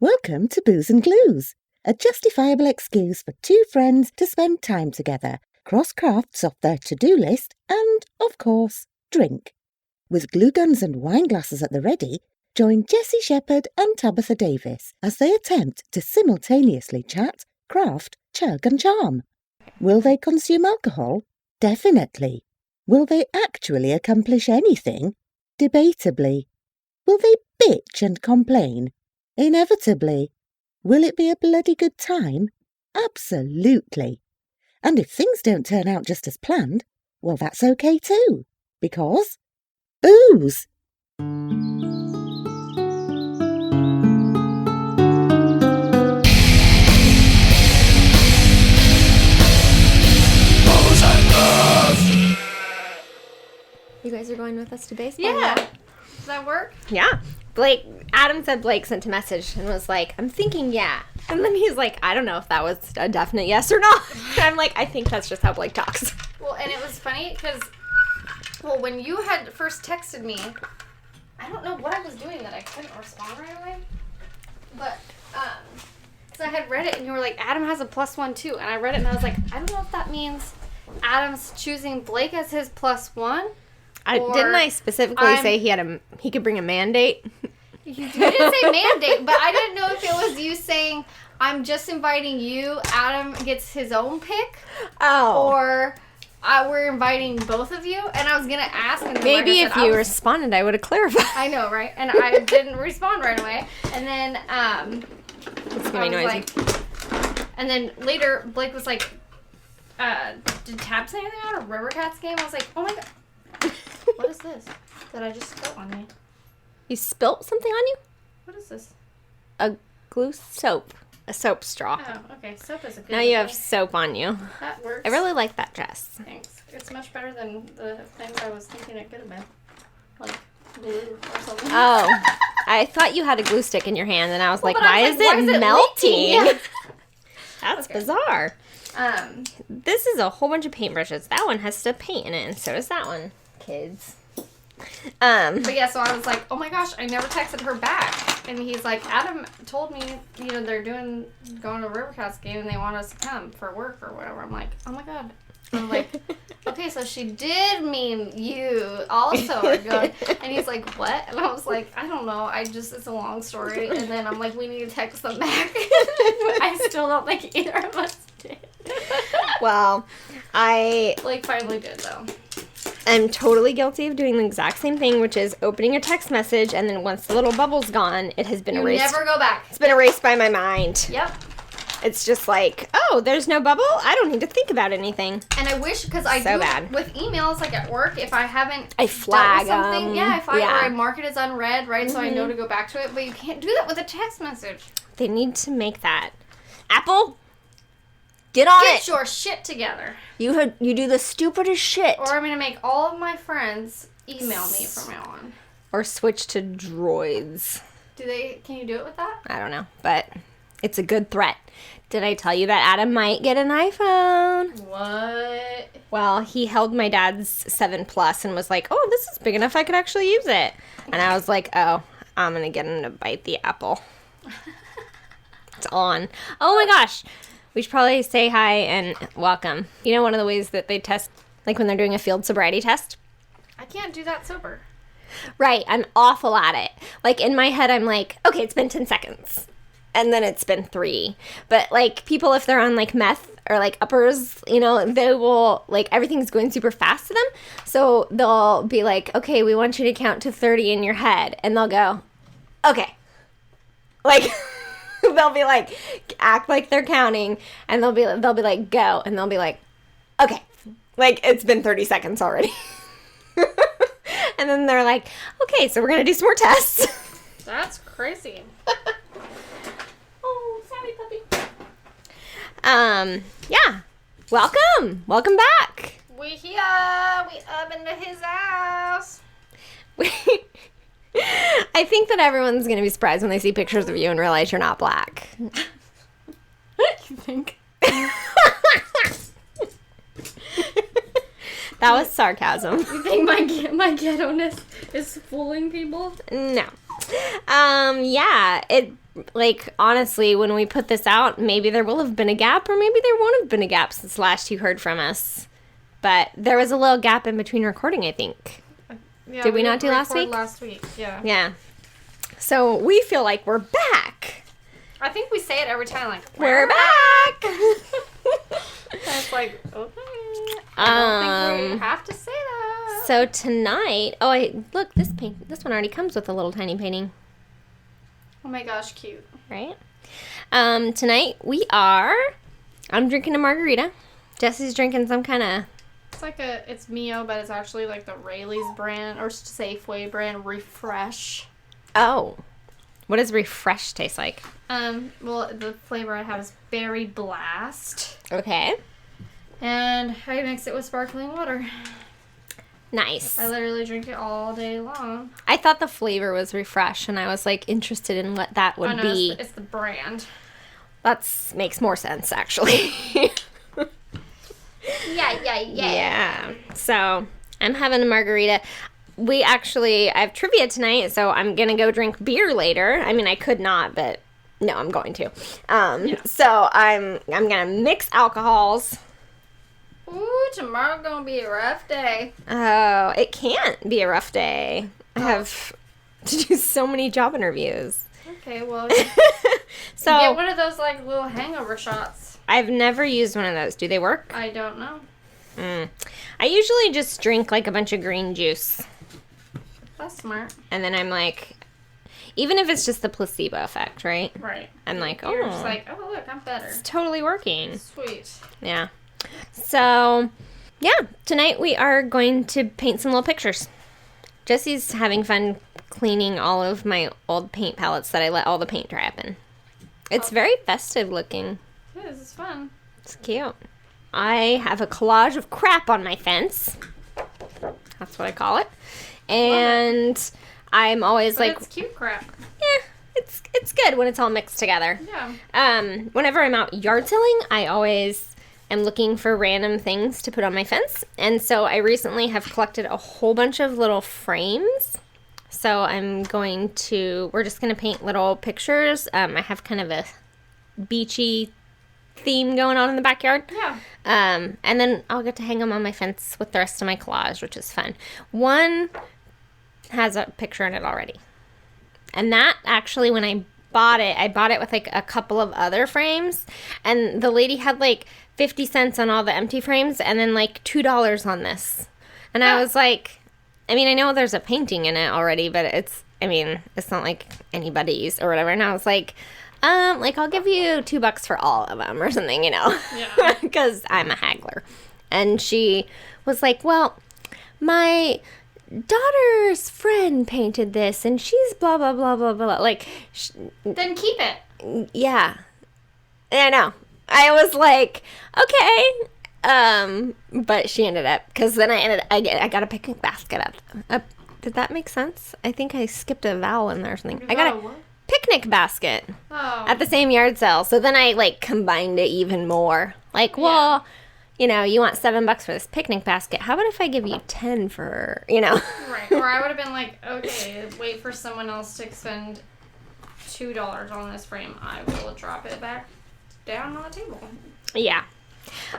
Welcome to Booze and Glues, a justifiable excuse for two friends to spend time together, cross crafts off their to-do list, and, of course, drink. With glue guns and wine glasses at the ready, join Jessye Shepherd and Tabitha Davis as they attempt to simultaneously chat, craft, chug and charm. Will they consume alcohol? Definitely. Will they actually accomplish anything? Debatably. Will they bitch and complain? Inevitably. Will it be a bloody good time? Absolutely. And if things don't turn out just as planned, well, that's okay too, because booze. You guys are going with us to baseball? Yeah. Does that work? Yeah. Adam said Blake sent a message and was like, I'm thinking yeah. And then he's like, I don't know if that was a definite yes or not. And I'm like, I think that's just how Blake talks. Well, and it was funny because, when you had first texted me, I don't know what I was doing that I couldn't respond right away. But, so I had read it and you were like, Adam has a +1 too. And I read it and I was like, I don't know if that means Adam's choosing Blake as his +1. Didn't I specifically say he could bring a mandate? You didn't say mandate, but I didn't know if it was you saying, I'm just inviting you, Adam gets his own pick. Oh. Or we're inviting both of you. And I was going to ask. And maybe if you responded, I would have clarified. I know, right? And I didn't respond right away. And then it's going to be noisy. And then later, Blake was like, did Tab say anything about a RiverCats game? I was like, oh my God. What is this that I just spilt on me? You spilt something on you? What is this? A glue soap. A soap straw. Oh, okay. Soap is a good Now you have soap on you. That works. I really like that dress. Thanks. It's much better than the things I was thinking it could have been. Like glue or something. Oh. I thought you had a glue stick in your hand, and I was why is it melting? Yeah. That's bizarre. This is a whole bunch of paintbrushes. That one has still paint in it, and so does that one. Kids. But yeah, so I was like, oh my gosh, I never texted her back. And he's like, Adam told me, they're going to a RiverCats game and they want us to come for work or whatever. I'm like, oh my God. I'm like, okay, so she did mean you also are going. And he's like, what? And I was like, I don't know. It's a long story. And then I'm like, we need to text them back. I still don't think either of us did. Well, Blake finally did, though. I'm totally guilty of doing the exact same thing, which is opening a text message, and then once the little bubble's gone, it has been erased. You never go back. It's been erased by my mind. Yep. It's just like, oh, there's no bubble? I don't need to think about anything. And I wish, because I do bad. With emails, like at work, if I haven't I flag something, them. or I mark it as unread, right, so I know to go back to it, but you can't do that with a text message. They need to make that. Apple, get on it. Get your shit together. You do the stupidest shit. Or I'm going to make all of my friends email me from now on. Or switch to droids. Can you do it with that? I don't know, but it's a good threat. Did I tell you that Adam might get an iPhone? What? Well, he held my dad's 7 Plus and was like, oh, this is big enough I could actually use it. And I was like, oh, I'm going to get him to bite the apple. It's on. Oh my gosh. We should probably say hi and welcome. You know one of the ways that they test, like when they're doing a field sobriety test? I can't do that sober. Right, I'm awful at it. Like in my head, I'm like, okay, it's been 10 seconds. And then it's been 3. But like people, if they're on like meth or like uppers, they will, like everything's going super fast to them. So they'll be like, okay, we want you to count to 30 in your head. And they'll go, okay. Like... they'll be like, act like they're counting, and they'll be like, go, and they'll be like, okay, like it's been 30 seconds already. And then they're like, okay, so we're gonna do some more tests. That's crazy. Oh, sorry, puppy. Yeah, welcome back. We here, we up into his house. I think that everyone's going to be surprised when they see pictures of you and realize you're not black. You think? That was sarcasm. You think my ghetto-ness is fooling people? No. Yeah, like, honestly, when we put this out, maybe there will have been a gap, or maybe there won't have been a gap since last you heard from us. But there was a little gap in between recording, I think. Yeah, Did we not do last week? Last week, yeah. Yeah. So we feel like we're back. I think we say it every time, like, we're back. And it's like, okay. I don't think we have to say that. So tonight, look, this one already comes with a little tiny painting. Oh my gosh, cute. Right? Tonight I'm drinking a margarita. Jesse's drinking some kind of... It's Mio, but it's actually like the Rayleigh's brand, or Safeway brand, Refresh. Oh. What does Refresh taste like? Well, the flavor I have is Berry Blast. Okay. And I mix it with sparkling water. Nice. I literally drink it all day long. I thought the flavor was Refresh, and I was, like, interested in what that would be. It's the brand. That makes more sense, actually. Yeah. So, I'm having a margarita. I have trivia tonight, so I'm going to go drink beer later. I mean, I could not, but no, I'm going to. So, I'm going to mix alcohols. Ooh, tomorrow's going to be a rough day. Oh, it can't be a rough day. I have to do so many job interviews. Okay, well, so get one of those, like, little hangover shots. I've never used one of those. Do they work? I don't know. I usually just drink, like, a bunch of green juice. That's smart. And then I'm like, even if it's just the placebo effect, right? Right. I'm like, You're just like, oh, look, I'm better. It's totally working. Sweet. Yeah. So, yeah, tonight we are going to paint some little pictures. Jesse's having fun cleaning all of my old paint palettes that I let all the paint dry up in. It's very festive looking. It is. It's fun. It's cute. I have a collage of crap on my fence. That's what I call it. And I'm always but it's cute crap. Yeah, it's good when it's all mixed together. Yeah. Whenever I'm out yard selling, I always am looking for random things to put on my fence. And so I recently have collected a whole bunch of little frames. So we're just going to paint little pictures. I have kind of a beachy theme going on in the backyard. Yeah. And then I'll get to hang them on my fence with the rest of my collage, which is fun. One has a picture in it already. And that actually, when I bought it with like a couple of other frames. And the lady had like 50 cents on all the empty frames and then like $2 on this. And I was like, I mean, I know there's a painting in it already, but it's not like anybody's or whatever. And I was like, I'll give you $2 for all of them or something, Yeah. Because I'm a haggler. And she was like, well, my daughter's friend painted this and she's blah, blah, blah, blah, blah. Like, then keep it. Yeah. I know. I was like, okay. But she ended up, because then I got a picnic basket up. Did that make sense? I think I skipped a vowel in there or something. I got a picnic basket at the same yard sale. So then I like combined it even more. Like, well, you want $7 for this picnic basket. How about if I give you 10 for, Right. Or I would have been like, okay, wait for someone else to spend $2 on this frame. I will drop it back down on the table. Yeah.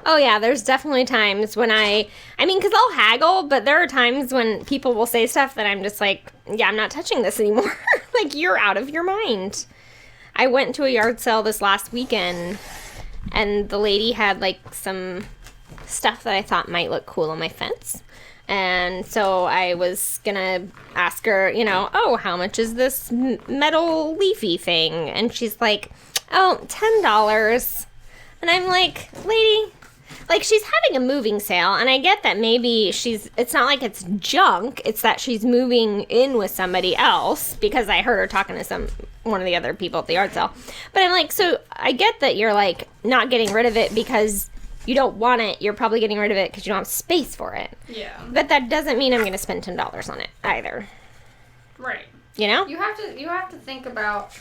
Oh, yeah, there's definitely times when because I'll haggle, but there are times when people will say stuff that I'm just like, yeah, I'm not touching this anymore. Like, you're out of your mind. I went to a yard sale this last weekend, and the lady had, like, some stuff that I thought might look cool on my fence. And so I was gonna ask her, oh, how much is this metal leafy thing? And she's like, oh, $10. And I'm like, lady, like, she's having a moving sale, and I get that maybe it's not like it's junk, it's that she's moving in with somebody else, because I heard her talking to one of the other people at the yard sale. But I'm like, so I get that you're, like, not getting rid of it because you don't want it, you're probably getting rid of it because you don't have space for it. Yeah. But that doesn't mean I'm going to spend $10 on it either. Right. You know? You have to think about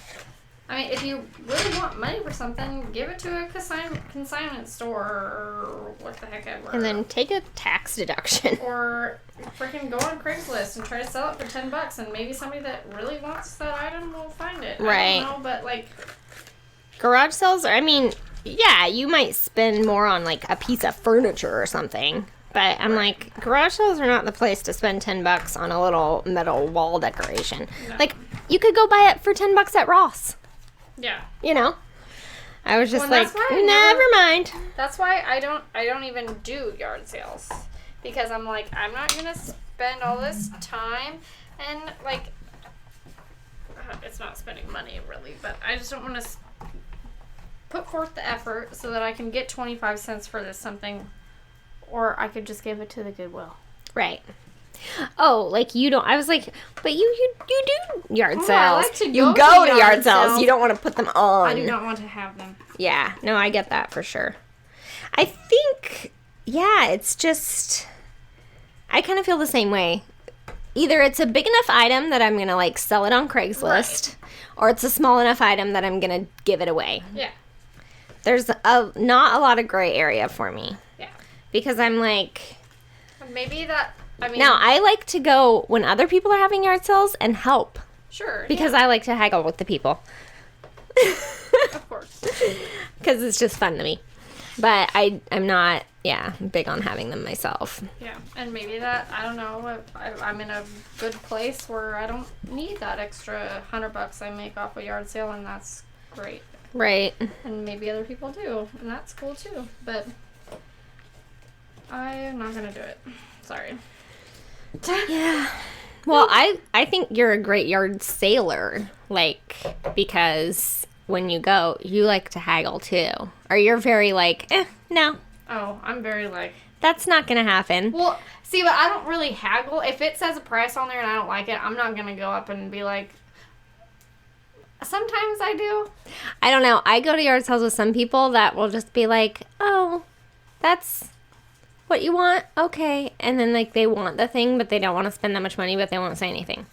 I mean, if you really want money for something, give it to a consignment store or what the heck ever. And then take a tax deduction. Or freaking go on Craigslist and try to sell it for $10, and maybe somebody that really wants that item will find it. Right. I don't know, but like... Garage sales, I mean, yeah, you might spend more on like a piece of furniture or something. But I'm like, garage sales are not the place to spend $10 on a little metal wall decoration. No. Like, you could go buy it for $10 at Ross. Yeah. You know? I was just like, never mind. That's why I don't even do yard sales. Because I'm like, I'm not going to spend all this time and like, it's not spending money really, but I just don't want to put forth the effort so that I can get 25 cents for this something, or I could just give it to the Goodwill. Right. Oh, like you don't. I was like, but you do yard sales. I like to you go to yard sales. You don't want to put them on. I do not want to have them. Yeah. No, I get that for sure. I think, yeah, it's just, I kind of feel the same way. Either it's a big enough item that I'm going to like sell it on Craigslist, or it's a small enough item that I'm going to give it away. Yeah. There's not a lot of gray area for me. Yeah. Because I'm like, maybe that, I mean. Now, I like to go when other people are having yard sales and help. Sure. Because I like to haggle with the people. Of course. Because it's just fun to me. But I'm not, big on having them myself. Yeah, and maybe that, I don't know, I'm in a good place where I don't need that extra $100 I make off a yard sale, and that's great. Right. And maybe other people do, and that's cool too. But I'm not going to do it. Sorry. Yeah. Well, I think you're a great yard sailor, like, because when you go, you like to haggle too. Or you're very like, no. Oh, I'm very like... That's not going to happen. Well, see, but I don't really haggle. If it says a price on there and I don't like it, I'm not going to go up and be like... Sometimes I do. I don't know. I go to yard sales with some people that will just be like, oh, that's what you want? Okay. And then, like, they want the thing, but they don't want to spend that much money, but they won't say anything.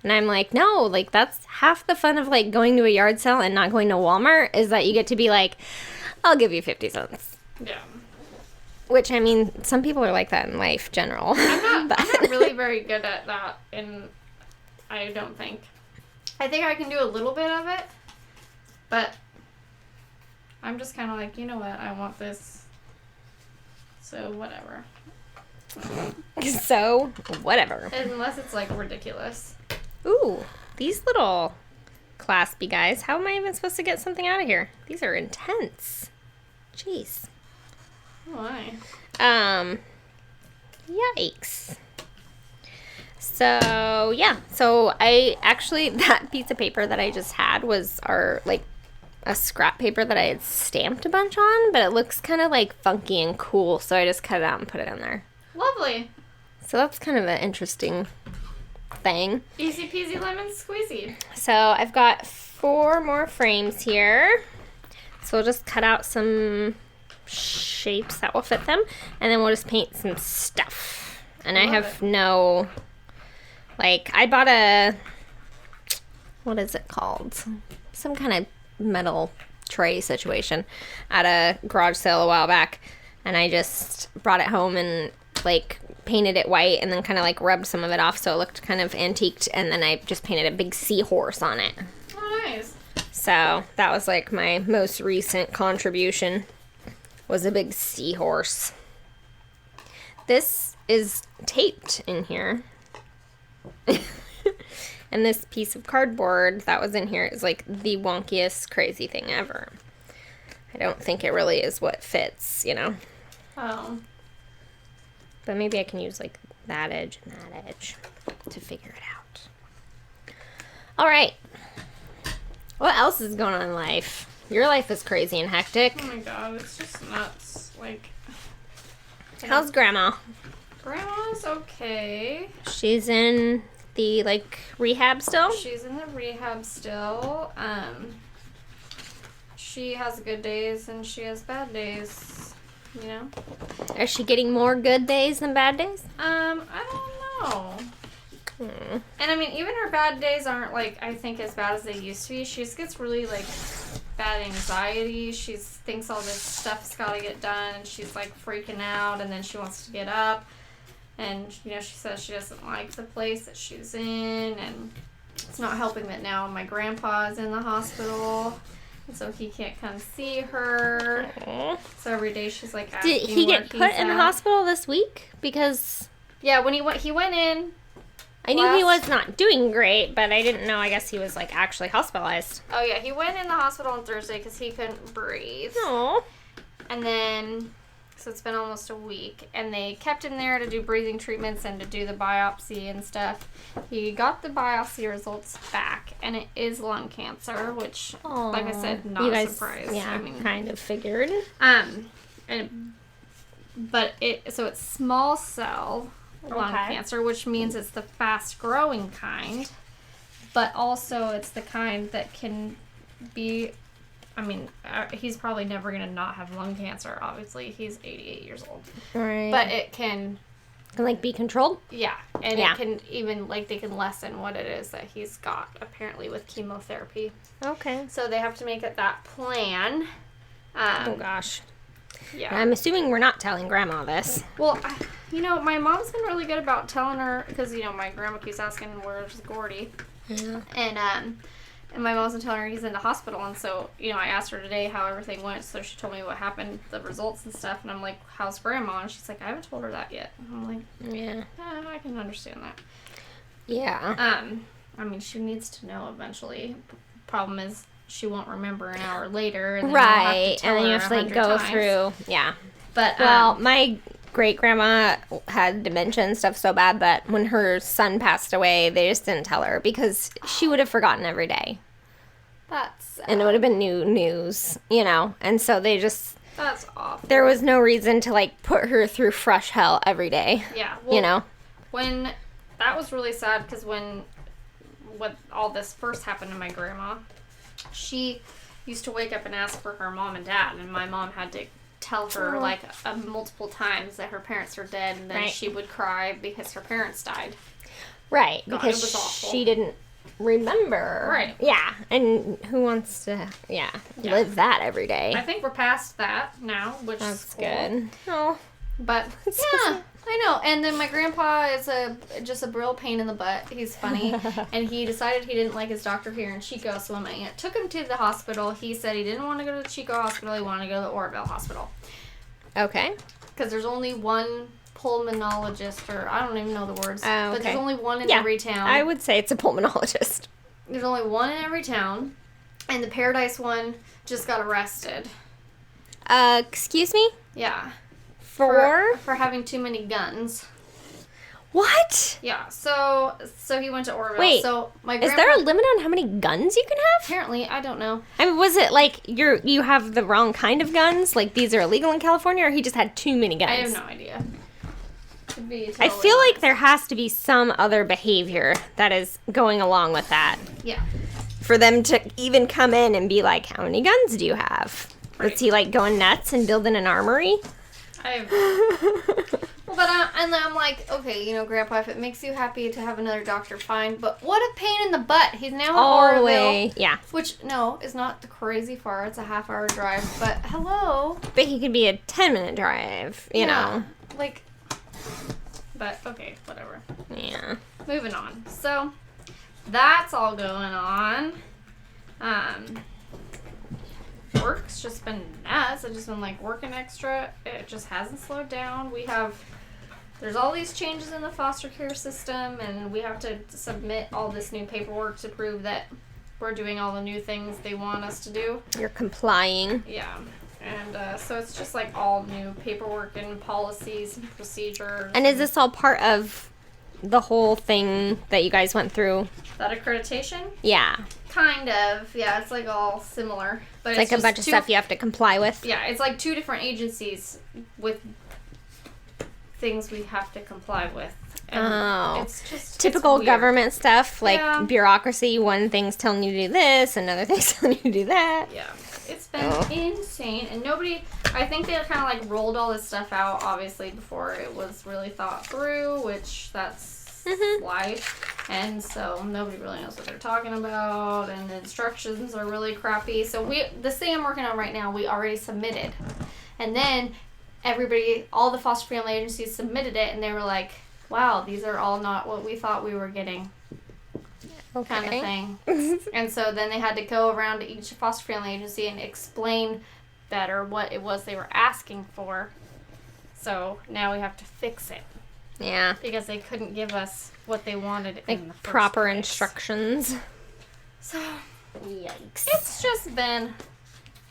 And I'm like, no, like, that's half the fun of, like, going to a yard sale and not going to Walmart is that you get to be like, I'll give you 50 cents. Yeah. Which, I mean, some people are like that in life, general. I'm not really very good at that, and I don't think. I think I can do a little bit of it, but I'm just kind of like, you know what, I want this, so whatever. So, whatever. Unless it's, like, ridiculous. Ooh, these little claspy guys. How am I even supposed to get something out of here? These are intense. Jeez. Why? Yikes. So, yeah. So, I actually, that piece of paper that I just had was a scrap paper that I had stamped a bunch on, but it looks kind of, like, funky and cool, so I just cut it out and put it in there. Lovely. So, that's kind of an interesting thing. Easy peasy lemon squeezy. So, I've got 4 more frames here. So, we'll just cut out some shapes that will fit them, and then we'll just paint some stuff. And I have no, like, I bought what is it called? Some kind of metal tray situation at a garage sale a while back, and I just brought it home and, like, painted it white and then kind of, like, rubbed some of it off so it looked kind of antiqued, and then I just painted a big seahorse on it. Oh, nice. So that was, like, my most recent contribution, was a big seahorse. This is taped in here. And this piece of cardboard that was in here is, like, the wonkiest, crazy thing ever. I don't think it really is what fits, you know? Oh. But maybe I can use, like, that edge and that edge to figure it out. All right. What else is going on in life? Your life is crazy and hectic. Oh my god, it's just nuts. Like, how's Grandma? Grandma's okay. She's in the, like, rehab still? She's in the rehab still. She has good days and she has bad days, you know? Is she getting more good days than bad days? I don't know. And I mean, even her bad days aren't, like, I think as bad as they used to be. She just gets really, like, bad anxiety. She thinks all this stuff's got to get done, and she's, like, freaking out, and then she wants to get up. And, you know, she says she doesn't like the place that she's in, and it's not helping that now my grandpa is in the hospital, and so he can't come see her. Aww. So every day she's, like, asking Did he get put in the hospital this week? Because... Yeah, when he went in... I knew he was not doing great, but I didn't know. I guess he was, like, actually hospitalized. Oh, yeah. He went in the hospital on Thursday because he couldn't breathe. Aww. And then, so it's been almost a week, and they kept him there to do breathing treatments and to do the biopsy and stuff. He got the biopsy results back, and it is lung cancer, which, like I said, not a surprise. Yeah, I mean, kind of figured. But it's small cell lung cancer, which means it's the fast growing kind, but also it's the kind that can be, I mean, he's probably never going to not have lung cancer, obviously. He's 88 years old. Right. But it can... like, be controlled? Yeah. And it can even, like, they can lessen what it is that he's got, apparently, with chemotherapy. Okay. So they have to make it that plan. Oh, gosh. Yeah. I'm assuming we're not telling Grandma this. Well, you know, my mom's been really good about telling her, because, you know, my grandma keeps asking, where's Gordy? Yeah. And my mom's been telling her he's in the hospital, and so, you know, I asked her today how everything went, so she told me what happened, the results and stuff, and I'm like, how's Grandma? And she's like, I haven't told her that yet. And I'm like, yeah, I can understand that. Yeah. I mean, she needs to know eventually. Problem is, she won't remember an hour later, and then right, and then you have to, like, go through, yeah. But, well, my great-grandma had dementia and stuff so bad that when her son passed away, they just didn't tell her because she would have forgotten every day. That's sad. And it would have been new news, you know, and so they just... That's awful. There was no reason to, like, put her through fresh hell every day. Yeah. Well, you know? When... That was really sad because when all this first happened to my grandma, she used to wake up and ask for her mom and dad, and my mom had to tell her, like, multiple times that her parents are dead, and then she would cry because her parents died. Right, God, because it was awful. she didn't remember. Right. Yeah, and who wants to, live that every day? I think we're past that now, which That's is cool. good. Oh. But, yeah, I know. And then my grandpa is just a real pain in the butt. He's funny. And he decided he didn't like his doctor here in Chico, so when my aunt took him to the hospital, he said he didn't want to go to the Chico hospital, he wanted to go to the Oroville hospital. Okay. Because there's only one pulmonologist, or I don't even know the words, but there's only one in every town. I would say it's a pulmonologist. There's only one in every town, and the Paradise one just got arrested. Excuse me? Yeah. For having too many guns. What? Yeah, so he went to Oroville. Wait, so my is there a limit on how many guns you can have? Apparently, I don't know. I mean, was it like you have the wrong kind of guns? Like these are illegal in California, or he just had too many guns? I have no idea. I feel like there has to be some other behavior that is going along with that. Yeah. For them to even come in and be like, how many guns do you have? Right. Was he like going nuts and building an armory? Well, but and then I'm like, okay, you know, Grandpa, if it makes you happy to have another doctor, fine. But what a pain in the butt. He's now in All the Oroville. way, yeah. Which, no, is not crazy far. It's a half-hour drive. But, hello. But he could be a 10-minute drive, you know. Like, but, okay, whatever. Yeah. Moving on. So, that's all going on. Work's just been nuts. I've just been like working extra. It just hasn't slowed down. There's all these changes in the foster care system, and we have to submit all this new paperwork to prove that we're doing all the new things they want us to do. You're complying. Yeah. And so it's just like all new paperwork and policies and procedures. And is this all part of the whole thing that you guys went through? That accreditation? Yeah. Kind of. Yeah, it's like all similar. But It's like a bunch of stuff you have to comply with. Yeah, it's like two different agencies with things we have to comply with. And it's just typical it's government stuff, like bureaucracy. One thing's telling you to do this, another thing's telling you to do that. Yeah, it's been insane, and I think they kind of like rolled all this stuff out, obviously, before it was really thought through, which that's life. And so nobody really knows what they're talking about, and the instructions are really crappy. So this thing I'm working on right now, we already submitted. And then all the foster family agencies submitted it, and they were like, wow, these are all not what we thought we were getting. Okay. Kind of thing. And so then they had to go around to each foster family agency and explain better what it was they were asking for. So now we have to fix it. Yeah. Because they couldn't give us what they wanted in the first proper place. Instructions. So, yikes. It's just been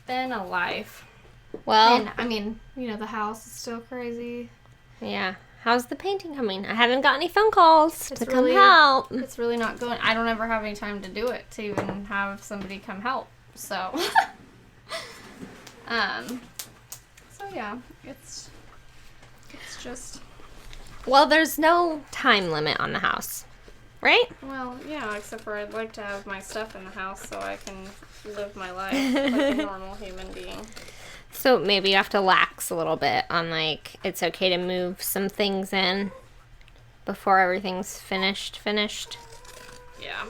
a life. Well, and I mean, the house is still crazy. Yeah. How's the painting coming? I haven't got any phone calls to come really, help. It's really not going. I don't ever have any time to do it, to even have somebody come help. So, so yeah, it's just. Well, there's no time limit on the house, right? Well, yeah, except for I'd like to have my stuff in the house so I can live my life like a normal human being. So maybe you have to lax a little bit on, like, it's okay to move some things in before everything's finished. Yeah.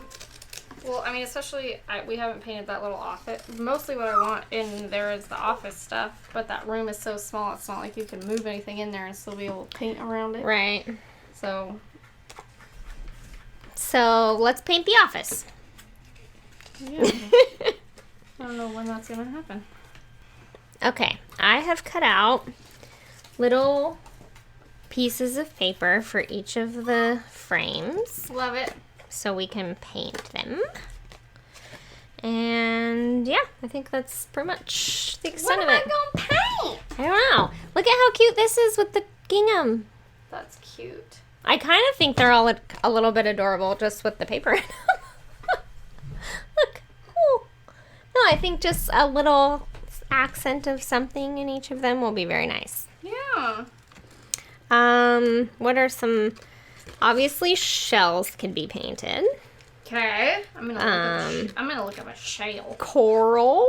Well, I mean, especially, we haven't painted that little office. Mostly what I want in there is the office stuff, but that room is so small, it's not like you can move anything in there and still be able to paint around it. Right. So let's paint the office. Yeah. I don't know when that's going to happen. Okay, I have cut out little pieces of paper for each of the frames. Love it. So we can paint them. And yeah, I think that's pretty much the extent of it. What am I going to paint? I don't know. Look at how cute this is with the gingham. That's cute. I kind of think they're all a little bit adorable just with the paper in them. Look. Ooh. No, I think just a little accent of something in each of them will be very nice. Yeah. What are some... Obviously, shells can be painted. Okay. I'm gonna look up a shell. Coral.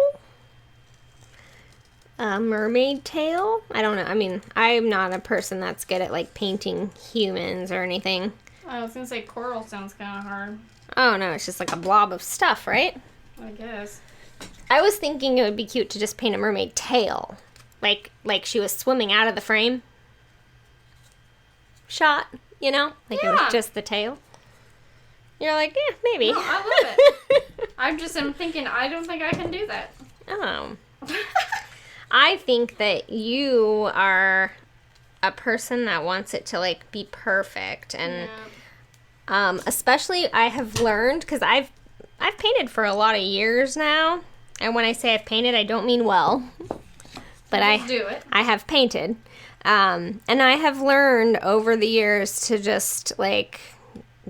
A mermaid tail. I don't know. I mean, I'm not a person that's good at, like, painting humans or anything. I was gonna say coral sounds kind of hard. Oh, no. It's just like a blob of stuff, right? I guess. I was thinking it would be cute to just paint a mermaid tail. Like she was swimming out of the frame shot, Like it was just the tail. You're like, yeah, maybe. No, I love it. I'm thinking, I don't think I can do that. Oh. I think that you are a person that wants it to, like, be perfect. And especially I have learned, because I've painted for a lot of years now. And when I say I've painted, I don't mean well. But I have painted. And I have learned over the years to just, like,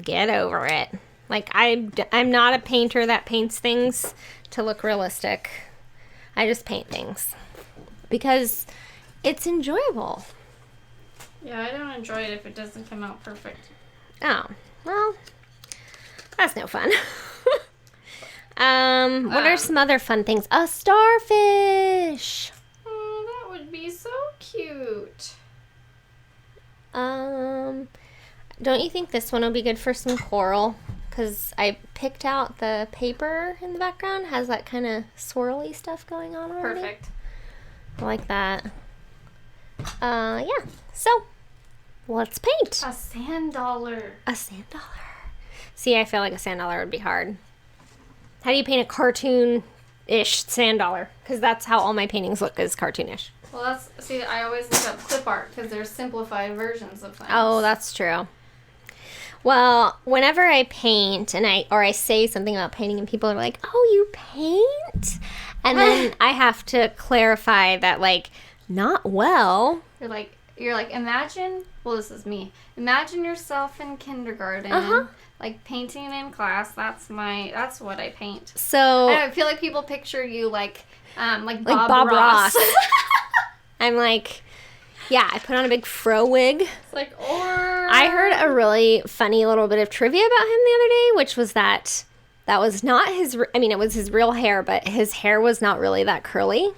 get over it. Like, I'm not a painter that paints things to look realistic. I just paint things. Because it's enjoyable. Yeah, I don't enjoy it if it doesn't come out perfect. Oh, well, that's no fun. What are some other fun things? A starfish. Oh, that would be so cute. Don't you think this one will be good for some coral? Because I picked out the paper in the background. Has that kind of swirly stuff going on already. Perfect. I like that. Yeah. So, let's paint. A sand dollar. A sand dollar. See, I feel like a sand dollar would be hard. How do you paint a cartoon-ish sand dollar? Because that's how all my paintings look, is cartoonish. Well, I always look up clip art because there's simplified versions of things. Oh, that's true. Well, whenever I paint and I say something about painting and people are like, "Oh, you paint?" And then I have to clarify that, like, not well. You're like, imagine, well, this is me. Imagine yourself in kindergarten, like painting in class. That's what I paint. So I feel like people picture you like Bob Ross. I'm like, yeah, I put on a big fro wig. It's like, I heard a really funny little bit of trivia about him the other day, which was that was not his, it was his real hair, but his hair was not really that curly.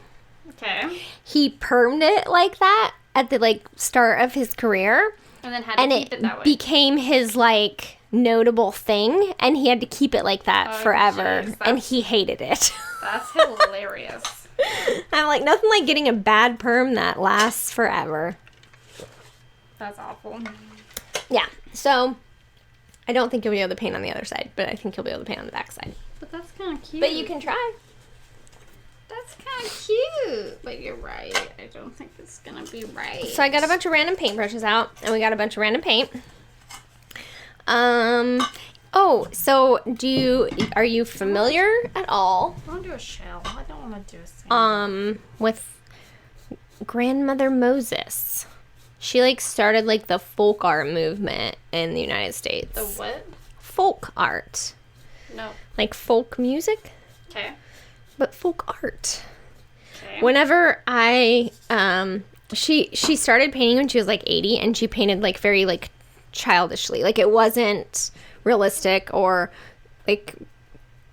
Okay. He permed it like that at the, like, start of his career. And then had to keep it that way. Became his, like, notable thing, and he had to keep it like that forever, and he hated it. That's hilarious. I'm like, nothing like getting a bad perm that lasts forever. That's awful. Yeah, so I don't think you'll be able to paint on the other side, but I think you'll be able to paint on the back side. But that's kind of cute. But you can try. That's kind of cute. But you're right. I don't think it's going to be right. So I got a bunch of random paintbrushes out, and we got a bunch of random paint. Oh, so are you familiar at all? I want to do a shell. I don't want to do a sand. With Grandmother Moses. She, like, started, like, the folk art movement in the United States. The what? Folk art. No. Like folk music? Okay. But folk art. Okay. Whenever she started painting when she was, like, 80, and she painted, like, very, like, childishly. Like, it wasn't realistic or, like,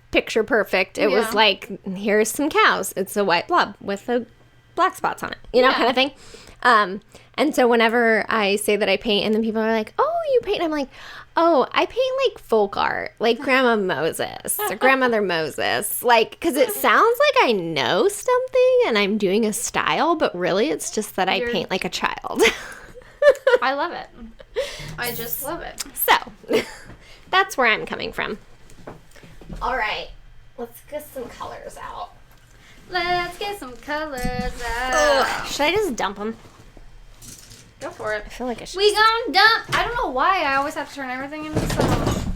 picture perfect. It was like, here's some cows. It's a white blob with the black spots on it. You know, kind of thing. And so whenever I say that I paint, and then people are like, oh, you paint, I'm like, oh, I paint, like, folk art, like Grandma Moses or Grandmother Moses, like, because it sounds like I know something and I'm doing a style, but really it's just that I paint like a child. I love it. I just love it. So, that's where I'm coming from. All right, let's get some colors out. Let's get some colors out. Ugh, should I just dump them? Go for it. I feel like I should. We gonna dump. I don't know why I always have to turn everything into some.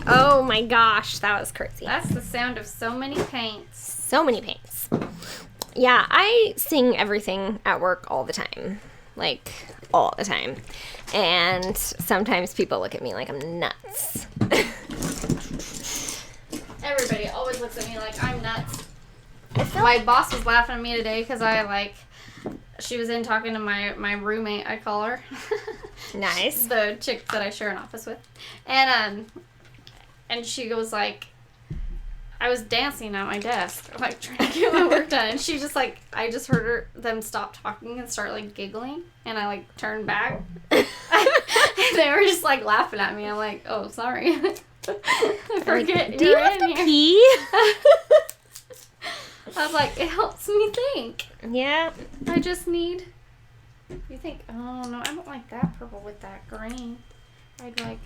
Oh my gosh, that was crazy. That's the sound of so many paints. So many paints. Yeah, I sing everything at work all the time. Like, all the time. And sometimes people look at me like I'm nuts. Everybody always looks at me like I'm nuts. I My boss was laughing at me today because she was in talking to my roommate, I call her. Nice. The chick that I share an office with. And she goes like, I was dancing at my desk, like trying to get my work done. And she just like, I just heard them stop talking and start like giggling. And I like turned back. And they were just like laughing at me. I'm like, oh, sorry. I forget. Like, do you have to pee? I was like, it helps me think. Yeah. I just need. You think? Oh no, I don't like that purple with that green. I'd like.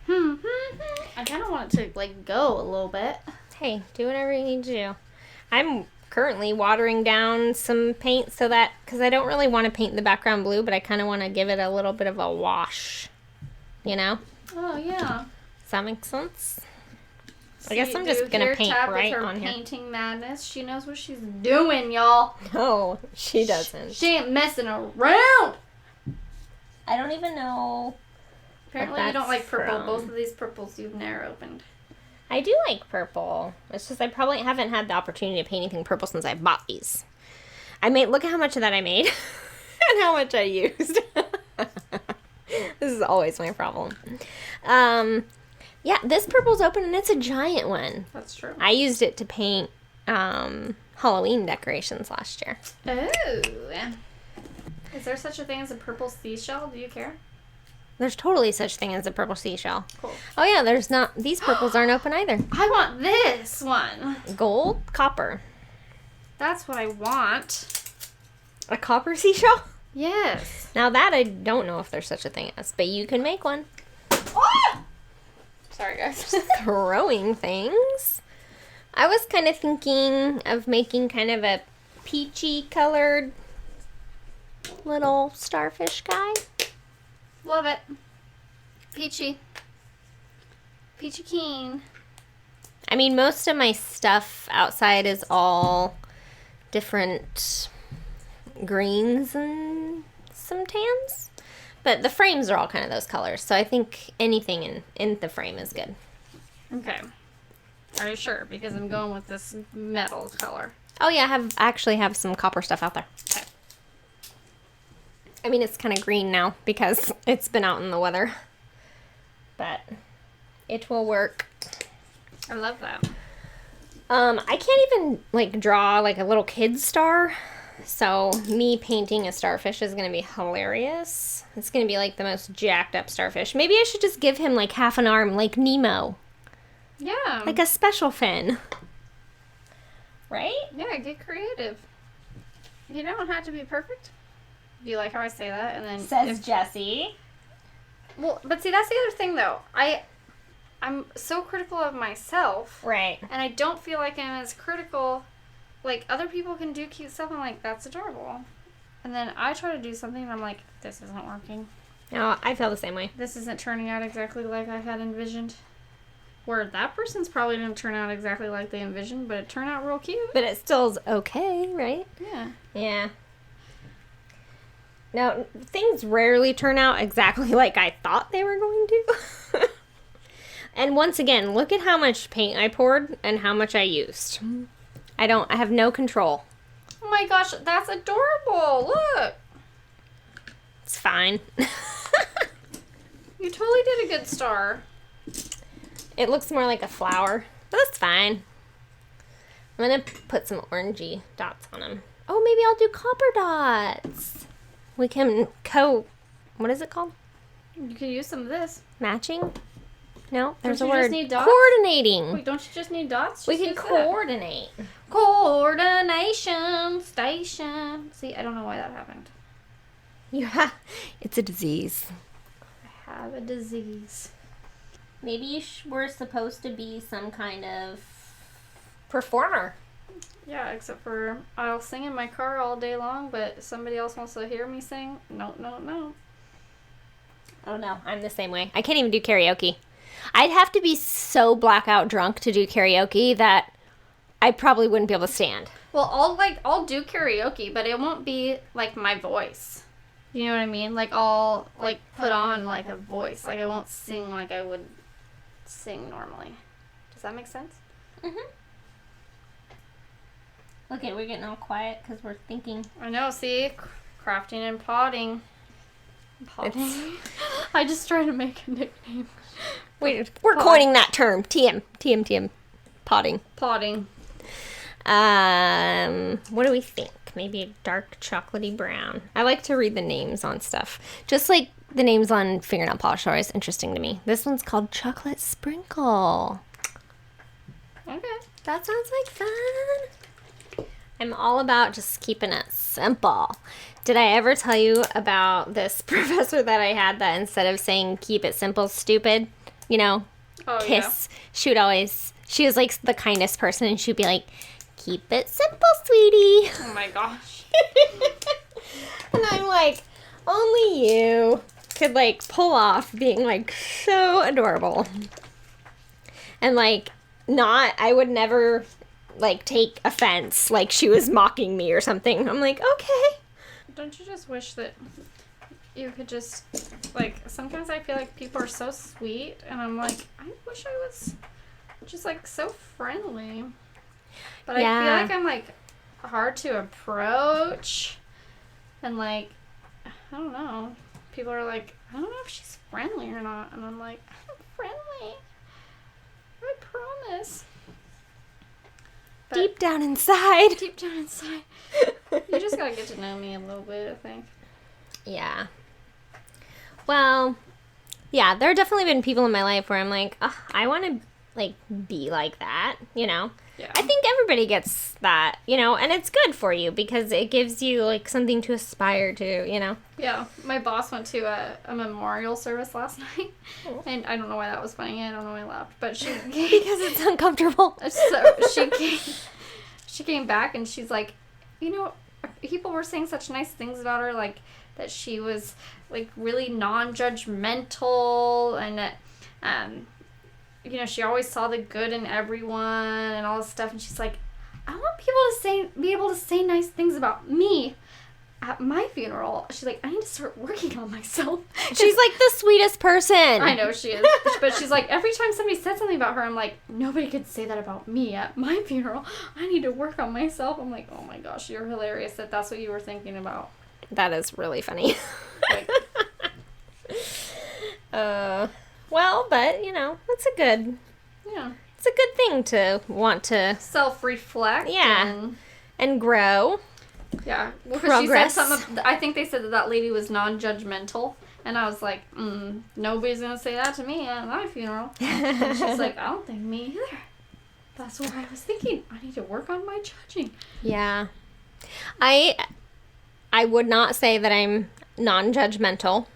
I kind of want it to like go a little bit. Hey, do whatever you need to do. I'm currently watering down some paint so that, because I don't really want to paint the background blue, but I kind of want to give it a little bit of a wash. You know? Oh yeah. Does that make sense? I guess I'm just gonna paint right on here. Painting madness. She knows what she's doing, y'all. No, she doesn't. She ain't messing around. I don't even know. Apparently you don't like purple. Both of these purples you've never opened. I do like purple. It's just I probably haven't had the opportunity to paint anything purple since I bought these. Look at how much of that I made and how much I used. This is always my problem. Yeah, this purple's open and it's a giant one. That's true. I used it to paint Halloween decorations last year. Oh. Is there such a thing as a purple seashell? Do you care? There's totally such thing as a purple seashell. Cool. Oh yeah, there's not. These purples aren't open either. I want this one. Gold, copper. That's what I want. A copper seashell? Yes. Now that I don't know if there's such a thing as, but you can make one. Oh! Sorry guys. Throwing things. I was kind of thinking of making kind of a peachy colored little starfish guy. Love it. Peachy. Peachy keen. I mean, most of my stuff outside is all different greens and some tans. But the frames are all kind of those colors. So I think anything in the frame is good. Okay. Are you sure? Because I'm going with this metal color. Oh yeah, I actually have some copper stuff out there. Okay. I mean, it's kind of green now because it's been out in the weather. But it will work. I love that. I can't even, like, draw, like, a little kid star. So me painting a starfish is going to be hilarious. It's going to be like the most jacked up starfish. Maybe I should just give him like half an arm like Nemo. Yeah. Like a special fin. Right? Yeah, get creative. You don't have to be perfect. Do you like how I say that? And then Says Jessye. Well, but see, that's the other thing though. I'm so critical of myself. Right. And I don't feel like I'm as critical. Like, other people can do cute stuff. I'm like, that's adorable. And then I try to do something and I'm like, this isn't working. No, I feel the same way. This isn't turning out exactly like I had envisioned. Where that person's probably didn't turn out exactly like they envisioned, but it turned out real cute. But it still's okay, right? Yeah. Yeah. Now, things rarely turn out exactly like I thought they were going to. And once again, look at how much paint I poured and how much I used. I have no control. Oh my gosh, that's adorable. Look. It's fine. You totally did a good star. It looks more like a flower, but that's fine. I'm going to put some orangey dots on them. Oh, maybe I'll do copper dots. We can what is it called? You could use some of this. Matching? No, there's a Don't you word. just need dots? Coordinating. Wait, don't you just need dots? We Just can use that. coordinate. Coordination station. See, I don't know why that happened. Yeah, it's a disease. I have a disease. Maybe you were supposed to be some kind of performer. Yeah, except for I'll sing in my car all day long, but somebody else wants to hear me sing. No. Oh no, I'm the same way. I can't even do karaoke. I'd have to be so blackout drunk to do karaoke that I probably wouldn't be able to stand. Well, I'll do karaoke, but it won't be like my voice. You know what I mean? Like I'll put on like a voice. Like I won't sing like I would sing normally. Does that make sense? Mm-hmm. Okay, we're getting all quiet because we're thinking. I know. See, crafting and potting. I just tried to make a nickname. Wait, we're coining that term. TM. Potting. Potting. What do we think? Maybe a dark chocolatey brown. I like to read the names on stuff. Just like the names on fingernail polish are always interesting to me. This one's called Chocolate Sprinkle. Okay. That sounds like fun. I'm all about just keeping it simple. Did I ever tell you about this professor that I had that instead of saying keep it simple, stupid, kiss, Yeah. she was like the kindest person and she'd be like, keep it simple, sweetie. Oh my gosh. And I'm like, only you could like pull off being like so adorable. And like, I would never like take offense like she was mocking me or something. I'm like, okay. Don't you just wish that you could just, like, sometimes I feel like people are so sweet, and I'm like, I wish I was just, like, so friendly. But Yeah. I feel like I'm, like, hard to approach, and, like, I don't know. People are like, I don't know if she's friendly or not, and I'm like, I'm friendly. I promise. But Deep down inside. deep down inside, you just gotta get to know me a little bit, I think. Yeah. Well, yeah, there have definitely been people in my life where I'm like, oh, I want to, like, be like that, Yeah. I think everybody gets that, and it's good for you because it gives you, like, something to aspire to, Yeah, my boss went to a memorial service last night, and I don't know why that was funny. I don't know why I laughed, but she Because it's uncomfortable. so she came back and she's like, people were saying such nice things about her, like that she was like really non-judgmental and that she always saw the good in everyone and all this stuff, and she's like, I want people to be able to say nice things about me at my funeral. She's like, I need to start working on myself. She's like the sweetest person. I know she is. But she's like, every time somebody said something about her, I'm like, nobody could say that about me at my funeral. I need to work on myself. I'm like, oh my gosh, you're hilarious that's what you were thinking about. That is really funny. Like, Well, but, it's a good thing to want to self-reflect. Yeah. and grow. Yeah. Well, because she said something, I think they said that lady was non-judgmental. And I was like, nobody's going to say that to me at my funeral. And she's like, I don't think me either. That's what I was thinking. I need to work on my judging. Yeah. I would not say that I'm non-judgmental.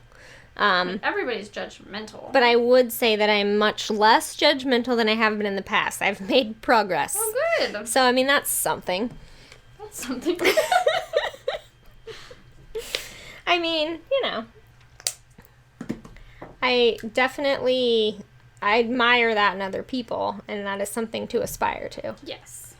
Everybody's judgmental. But I would say that I'm much less judgmental than I have been in the past. I've made progress. Oh, good. So, I mean, that's something. That's something. I mean, you know. I admire that in other people, and that is something to aspire to. Yes.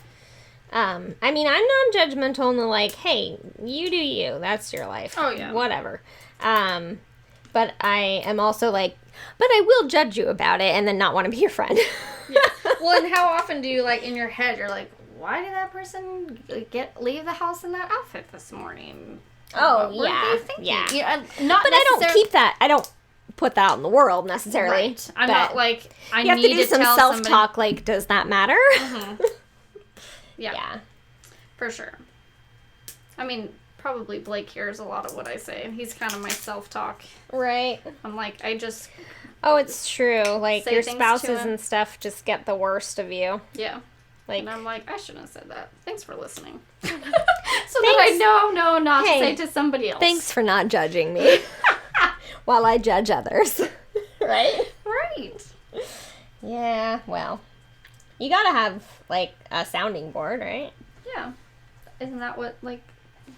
I mean, I'm non-judgmental in the like, hey, you do you. That's your life. Oh, yeah. Whatever. But I am also like, but I will judge you about it and then not want to be your friend. Yeah. Well, and how often do you, like, in your head, you're like, why did that person leave the house in that outfit this morning? Oh, what were they thinking? Yeah. But I don't keep that. I don't put that out in the world necessarily. Right. I'm not like, I you have need to do some tell self-talk, like, does that matter? Mm-hmm. Yeah. For sure. I mean, probably Blake hears a lot of what I say. He's kind of my self-talk. Right. I'm like, I just... Oh, it's true. Like, your spouses and stuff just get the worst of you. Yeah. Like, and I'm like, I shouldn't have said that. Thanks for listening. So that I know not to say to somebody else. Thanks for not judging me while I judge others. Right? Right. Yeah, well, you gotta have, like, a sounding board, right? Yeah. Isn't that what, like,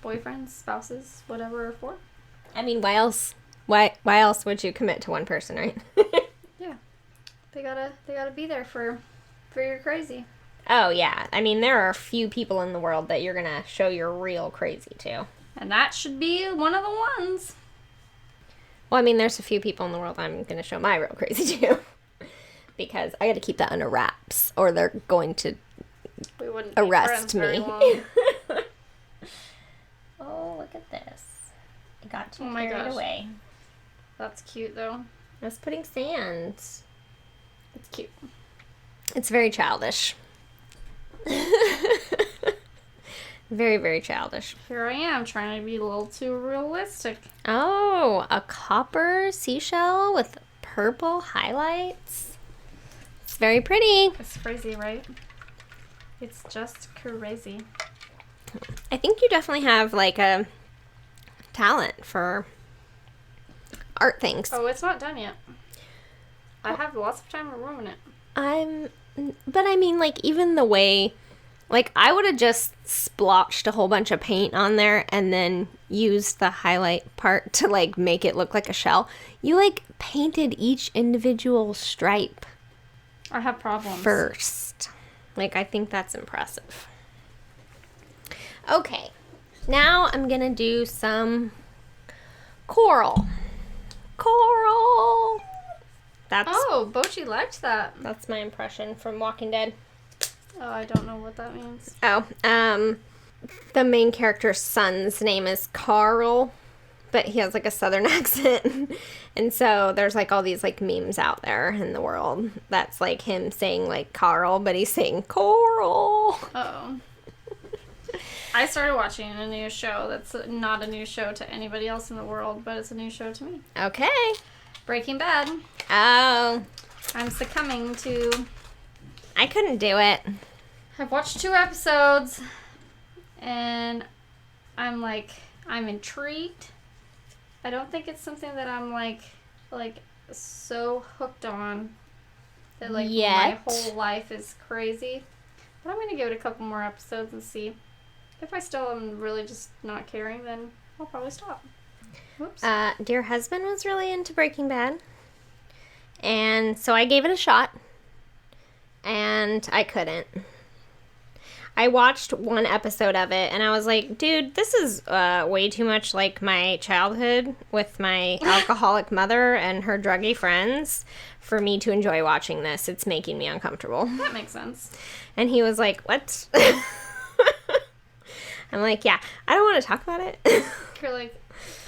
boyfriends, spouses, whatever are for? I mean, why else? Why else would you commit to one person, right? Yeah. They gotta be there for your crazy. Oh, yeah. I mean, there are a few people in the world that you're gonna show your real crazy to. And that should be one of the ones. Well, I mean, there's a few people in the world I'm gonna show my real crazy to. Because I gotta keep that under wraps, or they're going to arrest me. Oh, look at this. I got too carried away. That's cute, though. I was putting sand. It's cute. It's very childish. Very, very childish. Here I am, trying to be a little too realistic. Oh, a copper seashell with purple highlights. It's very pretty. It's crazy, right? It's just crazy. I think you definitely have, like, a talent for art things. Oh, it's not done yet. I have lots of time to ruin it. But I mean, like, even the way, like, I would have just splotched a whole bunch of paint on there and then used the highlight part to, like, make it look like a shell. You, like, painted each individual stripe. I have problems. First. Like, I think that's impressive. Okay. Now I'm gonna do some coral. Coral! Bochi liked that. That's my impression from Walking Dead. Oh, I don't know what that means. Oh, the main character's son's name is Carl, but he has, like, a southern accent. And so there's, like, all these, like, memes out there in the world that's, like, him saying, like, Carl, but he's saying coral. Uh-oh. I started watching a new show that's not a new show to anybody else in the world, but it's a new show to me. Okay. Breaking Bad. Oh. I'm succumbing to... I couldn't do it. I've watched 2 episodes, and I'm intrigued. I don't think it's something that I'm, like so hooked on that, like, my whole life is crazy. But I'm going to give it a couple more episodes and see. If I still am really just not caring, then I'll probably stop. Whoops. Dear husband was really into Breaking Bad. And so I gave it a shot. And I couldn't. I watched 1 episode of it, and I was like, dude, this is way too much like my childhood with my alcoholic mother and her druggy friends for me to enjoy watching this. It's making me uncomfortable. That makes sense. And he was like, what? I'm like, yeah, I don't want to talk about it. You're like,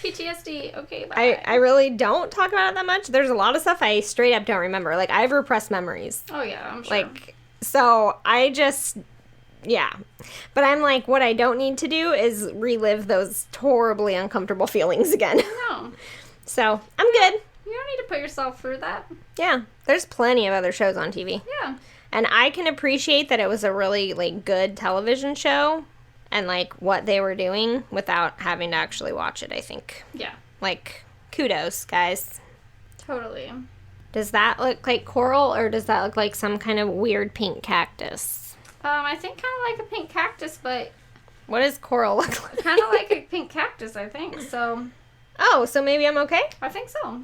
PTSD, okay, bye. I really don't talk about it that much. There's a lot of stuff I straight up don't remember. Like, I have repressed memories. Oh, yeah, I'm sure. Like, so I just Yeah. But I'm like, what I don't need to do is relive those horribly uncomfortable feelings again. No. So, I'm good. You don't need to put yourself through that. Yeah. There's plenty of other shows on TV. Yeah. And I can appreciate that it was a really, like, good television show and, like, what they were doing without having to actually watch it, I think. Yeah. Like, kudos, guys. Totally. Does that look like coral, or does that look like some kind of weird pink cactus? I think kind of like a pink cactus, but... What does coral look like? Kind of like a pink cactus, I think, so... Oh, so maybe I'm okay? I think so.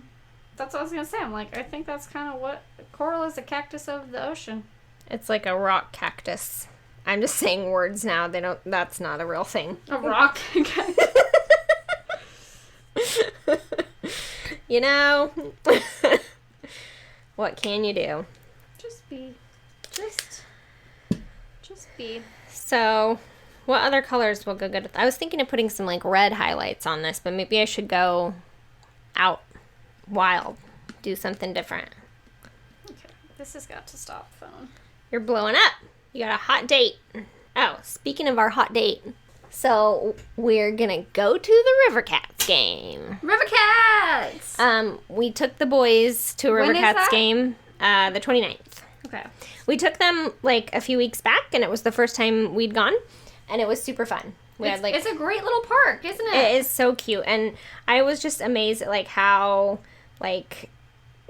That's what I was going to say. I'm like, I think that's kind of what... Coral is a cactus of the ocean. It's like a rock cactus. I'm just saying words now. That's not a real thing. A rock cactus. You know, what can you do? Just be. So, what other colors will go good with? I was thinking of putting some like red highlights on this, but maybe I should go out wild, do something different. Okay, this has got to stop, phone. You're blowing up. You got a hot date. Oh, speaking of our hot date. So, we're gonna go to the RiverCats game. RiverCats! We took the boys to a When is RiverCats that? game, the 29th. Okay. We took them, like, a few weeks back, and it was the first time we'd gone, and it was super fun. It's a great little park, isn't it? It is so cute, and I was just amazed at, like, how, like,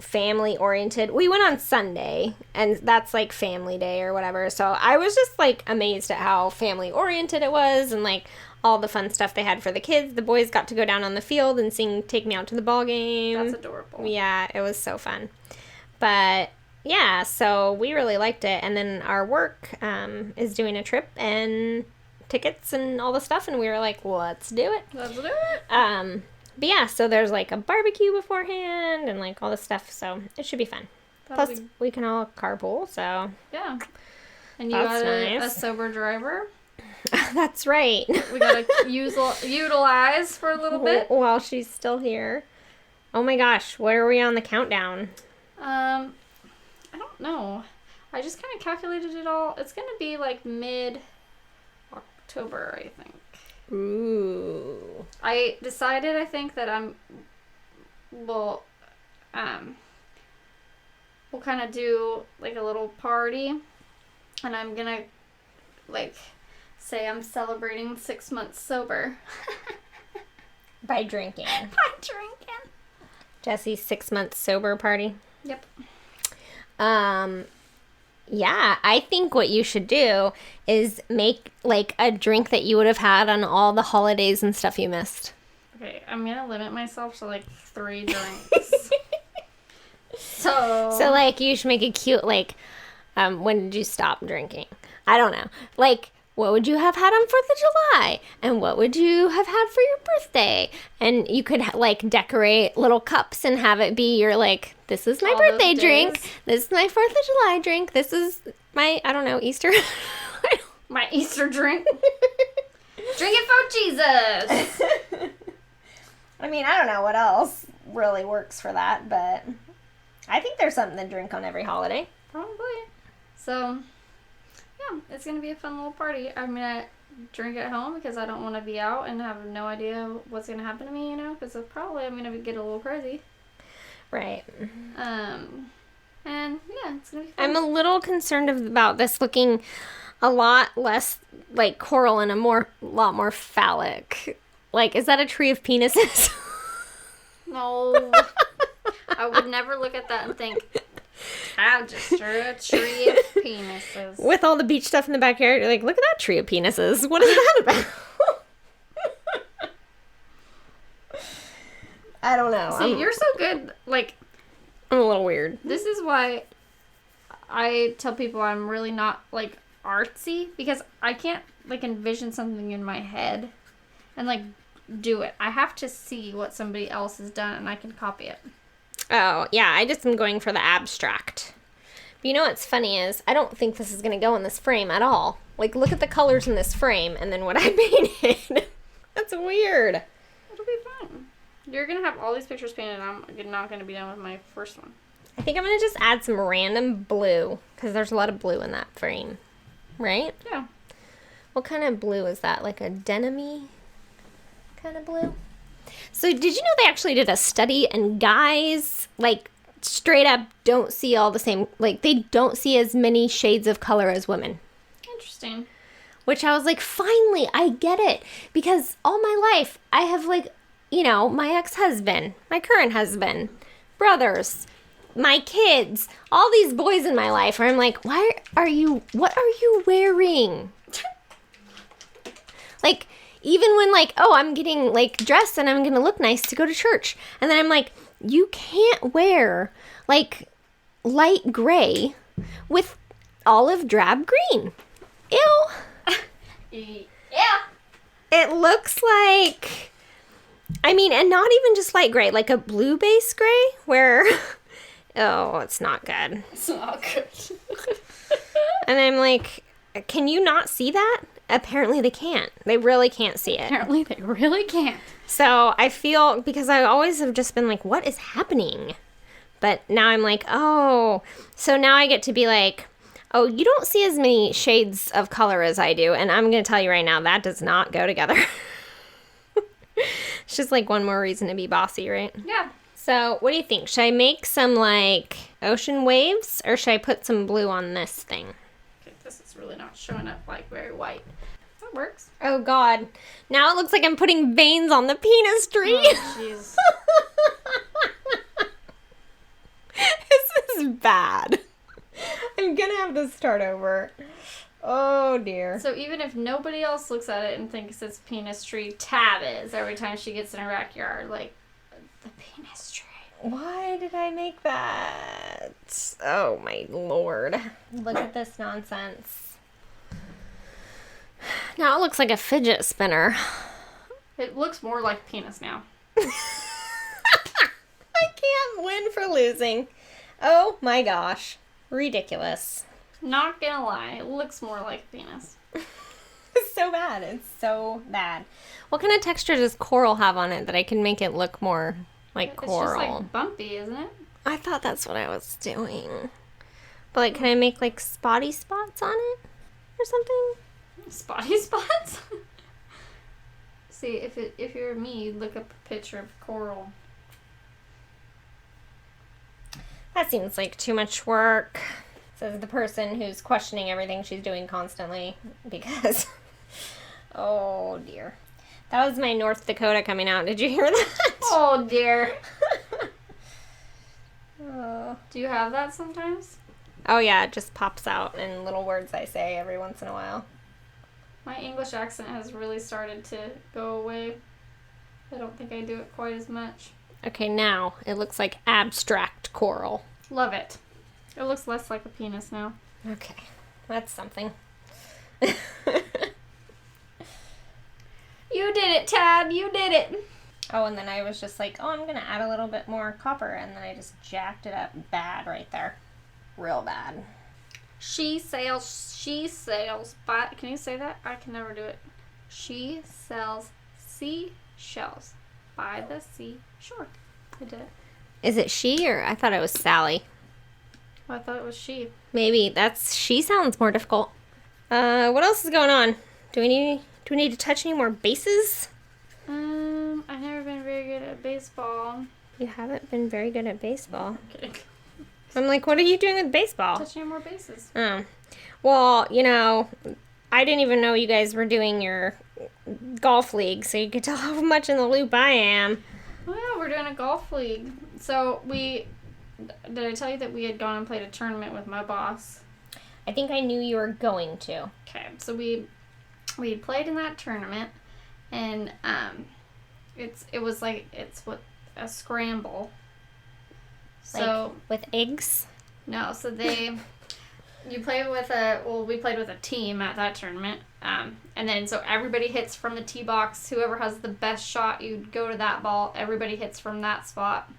family-oriented. We went on Sunday, and that's, like, family day or whatever, so I was just, like, amazed at how family-oriented it was, and, like, all the fun stuff they had for the kids. The boys got to go down on the field and sing Take Me Out to the Ball Game. That's adorable. Yeah, it was so fun. But, yeah, so we really liked it, and then our work is doing a trip, and tickets and all the stuff, and we were like, let's do it. Let's do it. But yeah, so there's like a barbecue beforehand and like all this stuff, so it should be fun. Plus, we can all carpool, so. Yeah. And you That's got a nice. sober driver. That's right. We got to utilize for a little bit. While she's still here. Oh my gosh, what are we on the countdown? I don't know. I just kind of calculated it all. It's going to be like mid-October, I think. Ooh. I decided, I think, that we'll kind of do like a little party, and I'm gonna like say I'm celebrating 6 months sober. By drinking. By drinking. Jessye's 6 months sober party. Yep. Yeah, I think what you should do is make, like, a drink that you would have had on all the holidays and stuff you missed. Okay, I'm gonna limit myself to, like, 3 drinks. So, like, you should make a cute, like, when did you stop drinking? I don't know. Like, what would you have had on 4th of July? And what would you have had for your birthday? And you could, like, decorate little cups and have it be your, like, this is my All birthday those drink. days. This is my 4th of July drink. This is my, I don't know, Easter. my Easter drink. Drink it for Jesus! I mean, I don't know what else really works for that, but I think there's something to drink on every holiday. Probably. So, yeah, it's going to be a fun little party. I'm going to drink at home because I don't want to be out and have no idea what's going to happen to me, you know, because probably I'm going to get a little crazy. Right. And, yeah, it's going to be fun. I'm a little concerned about this looking a lot less like coral and a lot more phallic. Like, is that a tree of penises? No. I would never look at that and think, I just drew a tree of penises. With all the beach stuff in the backyard, you're like, look at that tree of penises. What is that about? I don't know. See, you're so good. Like, I'm a little weird. this is why I tell people I'm really not, like, artsy, because I can't, like, envision something in my head and, like, do it. I have to see what somebody else has done and I can copy it. Oh, yeah, I just am going for the abstract. But you know what's funny is, I don't think this is going to go in this frame at all. Like, look at the colors in this frame and then what I painted. That's weird. It'll be fun. You're going to have all these pictures painted and I'm not going to be done with my first one. I think I'm going to just add some random blue, because there's a lot of blue in that frame. Right? Yeah. What kind of blue is that? Like a denim-y kind of blue? So did you know they actually did a study and guys, like, straight up don't see all the same, like, they don't see as many shades of color as women. Interesting. Which I was like, finally, I get it. Because all my life, I have, like, you know, my ex-husband, my current husband, brothers, my kids, all these boys in my life where I'm like, what are you wearing? Like, even when, like, oh, I'm getting, like, dressed and I'm going to look nice to go to church. And then I'm like, you can't wear, like, light gray with olive drab green. Ew. Yeah. It looks like, I mean, and not even just light gray, like a blue base gray where, oh, it's not good. It's not good. And I'm like, can you not see that? Apparently they can't. They really can't see it. Apparently they really can't. So I feel, because I always have just been like, what is happening? But now I'm like, oh, so now I get to be like, oh, you don't see as many shades of color as I do. And I'm going to tell you right now, that does not go together. It's just like one more reason to be bossy, right? Yeah. So what do you think? Should I make some like ocean waves or should I put some blue on this thing? Okay, this is really not showing up like very white. That works. Oh God. Now it looks like I'm putting veins on the penis tree. Oh, jeez. This is bad. I'm gonna have to start over. Oh dear. So even if nobody else looks at it and thinks it's penis tree, Tab is every time she gets in her backyard, like, the penis tree. Why did I make that? Oh my lord. Look at this nonsense. Now it looks like a fidget spinner. It looks more like penis now. I can't win for losing. Oh my gosh. Ridiculous. Not gonna lie, it looks more like penis. It's so bad. It's so bad. What kind of texture does coral have on it that I can make it look more like coral? It's just like bumpy, isn't it? I thought that's what I was doing. But like, can I make like spotty spots on it or something? Spotty spots? See, if you're me, you'd look up a picture of coral. That seems like too much work. Says the person who's questioning everything she's doing constantly because, oh dear. That was my North Dakota coming out. Did you hear that? Oh dear. Oh. Do you have that sometimes? Oh yeah, it just pops out in little words I say every once in a while. My English accent has really started to go away. I don't think I do it quite as much. Okay, now it looks like abstract coral. Love it. It looks less like a penis now. Okay, that's something. You did it, Tab. You did it. Oh, and then I was just like, oh, I'm going to add a little bit more copper. And then I just jacked it up bad right there. Real bad. She sails by, can you say that? I can never do it. She sells seashells by the seashore. I did it. Is it she or I thought it was Sally? Oh, I thought it was she. Maybe that's she sounds more difficult. What else is going on? Do we need to touch any more bases? I've never been very good at baseball. You haven't been very good at baseball. Okay. I'm like, what are you doing with baseball? Touching more bases. Oh. Well, you know, I didn't even know you guys were doing your golf league, so you could tell how much in the loop I am. Oh yeah, we're doing a golf league. So did I tell you that we had gone and played a tournament with my boss? I think I knew you were going to. Okay, so we played in that tournament, and it's what a scramble. So like with eggs? No, so we played with a team at that tournament, and then so everybody hits from the tee box. Whoever has the best shot, you go to that ball. Everybody hits from that spot.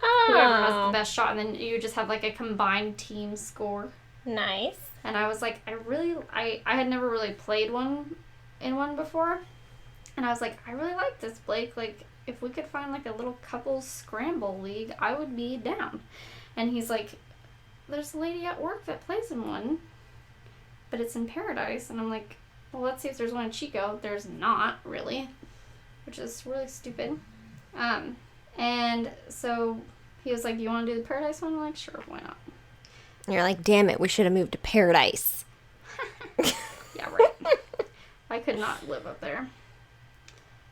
Oh. Whoever has the best shot, and then you just have like a combined team score. Nice. And I was like, I had never really played one before, and I was like, I really like this, Blake. Like, if we could find like a little couples scramble league, I would be down. And he's like, there's a lady at work that plays in one, but it's in Paradise. And I'm like, well, let's see if there's one in Chico. There's not, really. Which is really stupid. And so he was like, do you want to do the Paradise one? I'm like, sure, why not? And you're like, damn it, we should have moved to Paradise. Yeah, right. I could not live up there.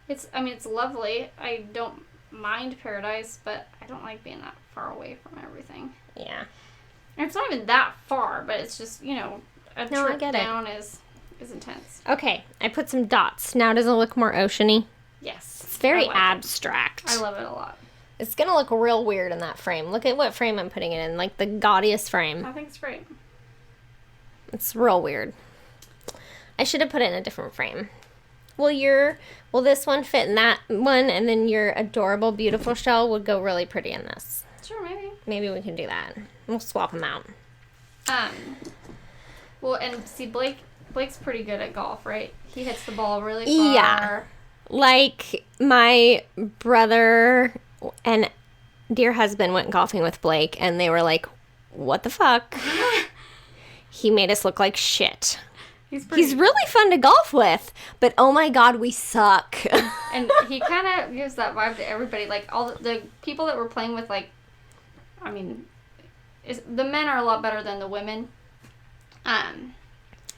It's lovely. I don't mind Paradise, but I don't like being that far away from everything. Yeah. And it's not even that far, but it's just, a trip down is intense. Okay, I put some dots. Now does it look more oceany? Yes. It's very abstract. I love it a lot. It's going to look real weird in that frame. Look at what frame I'm putting it in. Like the gaudiest frame. I think it's great. It's real weird. I should have put it in a different frame. Will this one fit in that one, and then your adorable, beautiful shell would go really pretty in this? Sure, maybe. Maybe we can do that. We'll swap them out. Well, and see, Blake's pretty good at golf, right? He hits the ball really far. Yeah. Like, my brother and dear husband went golfing with Blake, and they were like, what the fuck? He made us look like shit. He's really fun to golf with, but oh my god, we suck. And he kind of gives that vibe to everybody. Like, all the people that we're playing with, like, I mean, the men are a lot better than the women.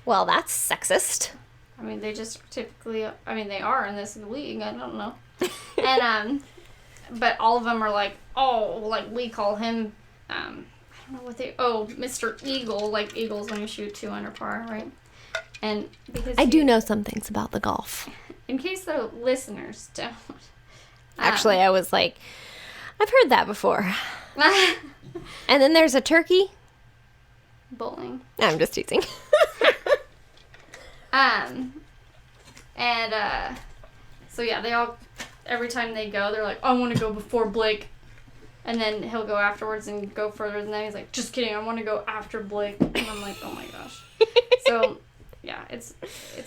Well, that's sexist. I mean, they just typically, they are in this league. I don't know. And, but all of them are like, we call him, I don't know what Mr. Eagle. Like, Eagles when you shoot 2 under par, right? And because I do know some things about the golf. In case the listeners don't. Actually, I was like, I've heard that before. And then there's a turkey. Bowling. I'm just teasing. So yeah, they all, every time they go, they're like, I want to go before Blake. And then he'll go afterwards and go further than that. He's like, just kidding, I want to go after Blake. And I'm like, oh my gosh. So, yeah, it's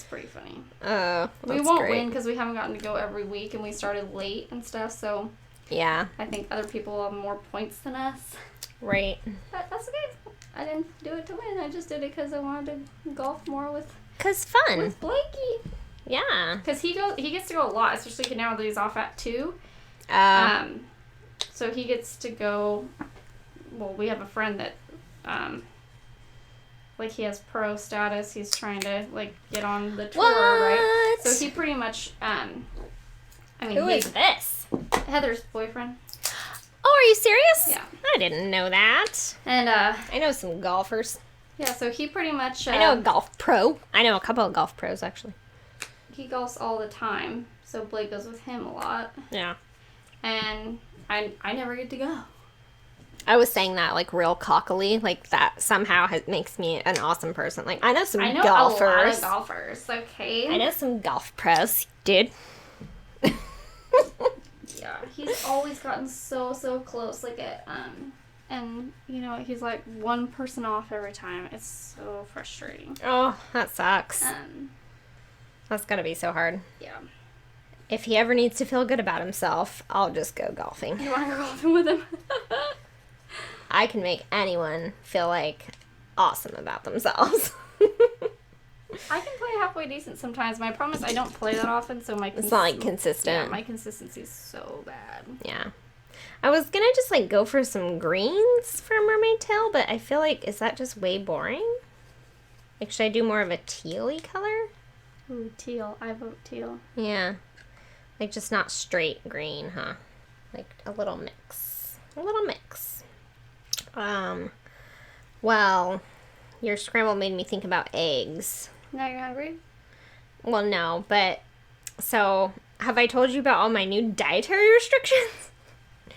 pretty funny. Oh, we won't win because we haven't gotten to go every week and we started late and stuff. So, yeah, I think other people have more points than us. Right. But that's okay. I didn't do it to win. I just did it because I wanted to golf more with. Cause fun. With Blakey. Yeah. Because he gets to go a lot, especially now that he's off at 2. So he gets to go. Well, we have a friend that, he has pro status. He's trying to get on the tour, right? So he pretty much, who is this? Heather's boyfriend. Oh, are you serious? Yeah. I didn't know that. And I know some golfers. Yeah, so he pretty much. I know a golf pro. I know a couple of golf pros actually. He golfs all the time, so Blake goes with him a lot. Yeah. And I never get to go. I was saying that real cockily, that somehow makes me an awesome person. I know some golfers. A lot of golfers, okay? I know some golf pros, dude. Yeah, he's always gotten so close, and he's one person off every time. It's so frustrating. Oh, that sucks. That's gotta be so hard. Yeah. If he ever needs to feel good about himself, I'll just go golfing. You want to go golfing with him? I can make anyone feel awesome about themselves. I can play halfway decent sometimes. My problem is I don't play that often, so it's not consistent. Yeah, my consistency is so bad. Yeah. I was gonna just go for some greens for Mermaid Tail, but I feel is that just way boring? Should I do more of a teal-y color? Ooh, teal. I vote teal. Yeah. Just not straight green, huh? A little mix. A little mix. Well, your scramble made me think about eggs. Now you're hungry? Well, no, but, so, have I told you about all my new dietary restrictions?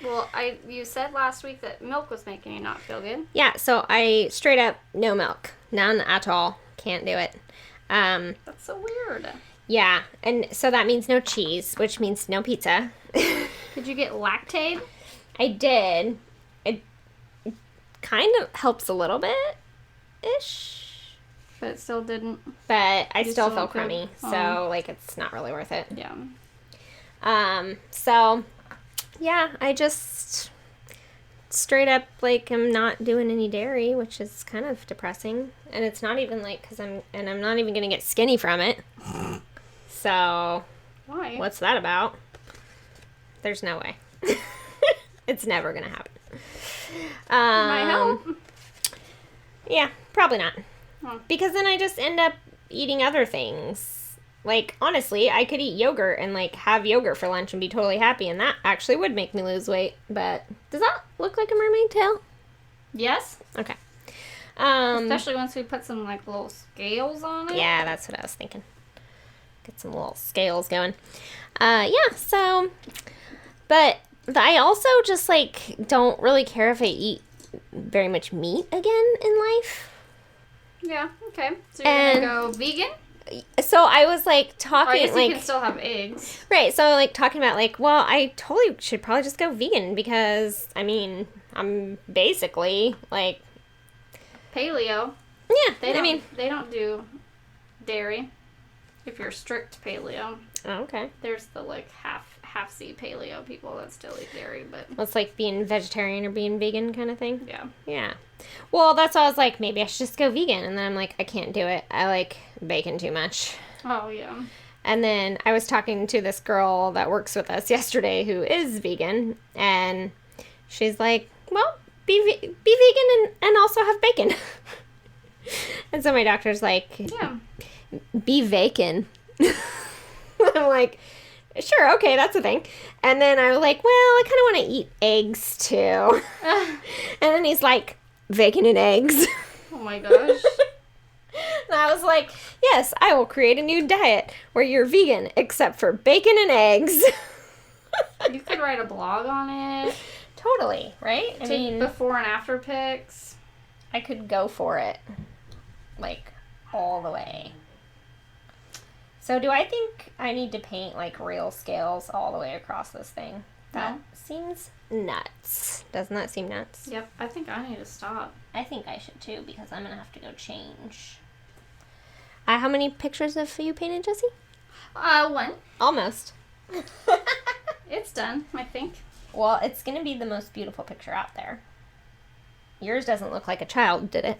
Well, you said last week that milk was making you not feel good. Yeah, so I straight up, no milk. None at all. Can't do it. That's so weird. Yeah, and so that means no cheese, which means no pizza. Did you get Lactaid? I did. It kind of helps a little bit-ish. But it still didn't. But I still feel crummy, so, it's not really worth it. Yeah. So, yeah, I just straight up, like, I'm not doing any dairy, which is kind of depressing. And it's not even, like, I'm not even going to get skinny from it. So, Why? what's that about? There's no way. It's never going to happen. Might help. Yeah, probably not. Huh. Because then I just end up eating other things. Like, honestly, I could eat yogurt and, like, have yogurt for lunch and be totally happy, and that actually would make me lose weight. But does that look like a mermaid tail? Yes. Okay. Especially once we put some, like, little scales on it. Yeah, that's what I was thinking. Get some little scales going. Yeah, so... But I also just, like, don't really care if I eat very much meat again in life. Yeah, okay. So you're gonna go vegan? So I was, like, talking, I guess like... you can still have eggs. Right, so, like, talking about, like, well, I totally should probably just go vegan because, I mean, I'm basically, like... Paleo. Yeah, they don't do dairy. If you're strict paleo. Oh, okay. There's the, like, half-C paleo people that still eat dairy, but... Well, it's like being vegetarian or being vegan kind of thing? Yeah. Yeah. Well, that's why I was like, maybe I should just go vegan. And then I'm like, I can't do it. I like bacon too much. Oh, yeah. And then I was talking to this girl that works with us yesterday who is vegan. And she's like, well, be vegan and also have bacon. And so my doctor's like, Yeah. be vacant. I'm like, sure, okay, that's a thing. And then I was like, well, I kind of want to eat eggs too. And then he's like, bacon and eggs. Oh my gosh. And I was like, yes, I will create a new diet where you're vegan except for bacon and eggs. You could write a blog on it. Totally, right? I mean, before and after pics. I could go for it. Like, all the way. So do I think I need to paint, like, real scales all the way across this thing? That seems nuts. Doesn't that seem nuts? Yep, I think I need to stop. I think I should too, because I'm going to have to go change. How many pictures have you painted, Jessye? 1. Almost. It's done, I think. Well, it's going to be the most beautiful picture out there. Yours doesn't look like a child, did it?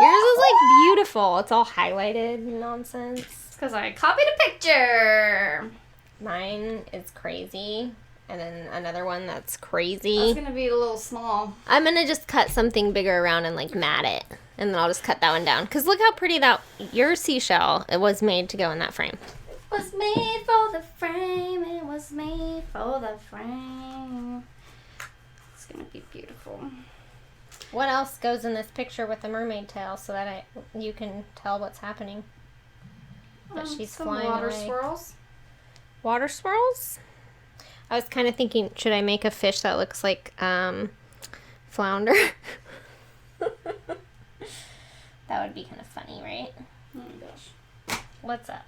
Yours is, like, beautiful. It's all highlighted nonsense. It's because I copied a picture. Mine is crazy. And then another one that's crazy. That's going to be a little small. I'm going to just cut something bigger around and, like, mat it. And then I'll just cut that one down. Because look how pretty your seashell, it was made to go in that frame. Was made for the frame. It was made for the frame. It's going to be beautiful. What else goes in this picture with the mermaid tail so that you can tell what's happening? That she's some flying water away. swirls. Water swirls? I was kind of thinking, should I make a fish that looks like flounder? That would be kind of funny, right? Oh my gosh. What's up?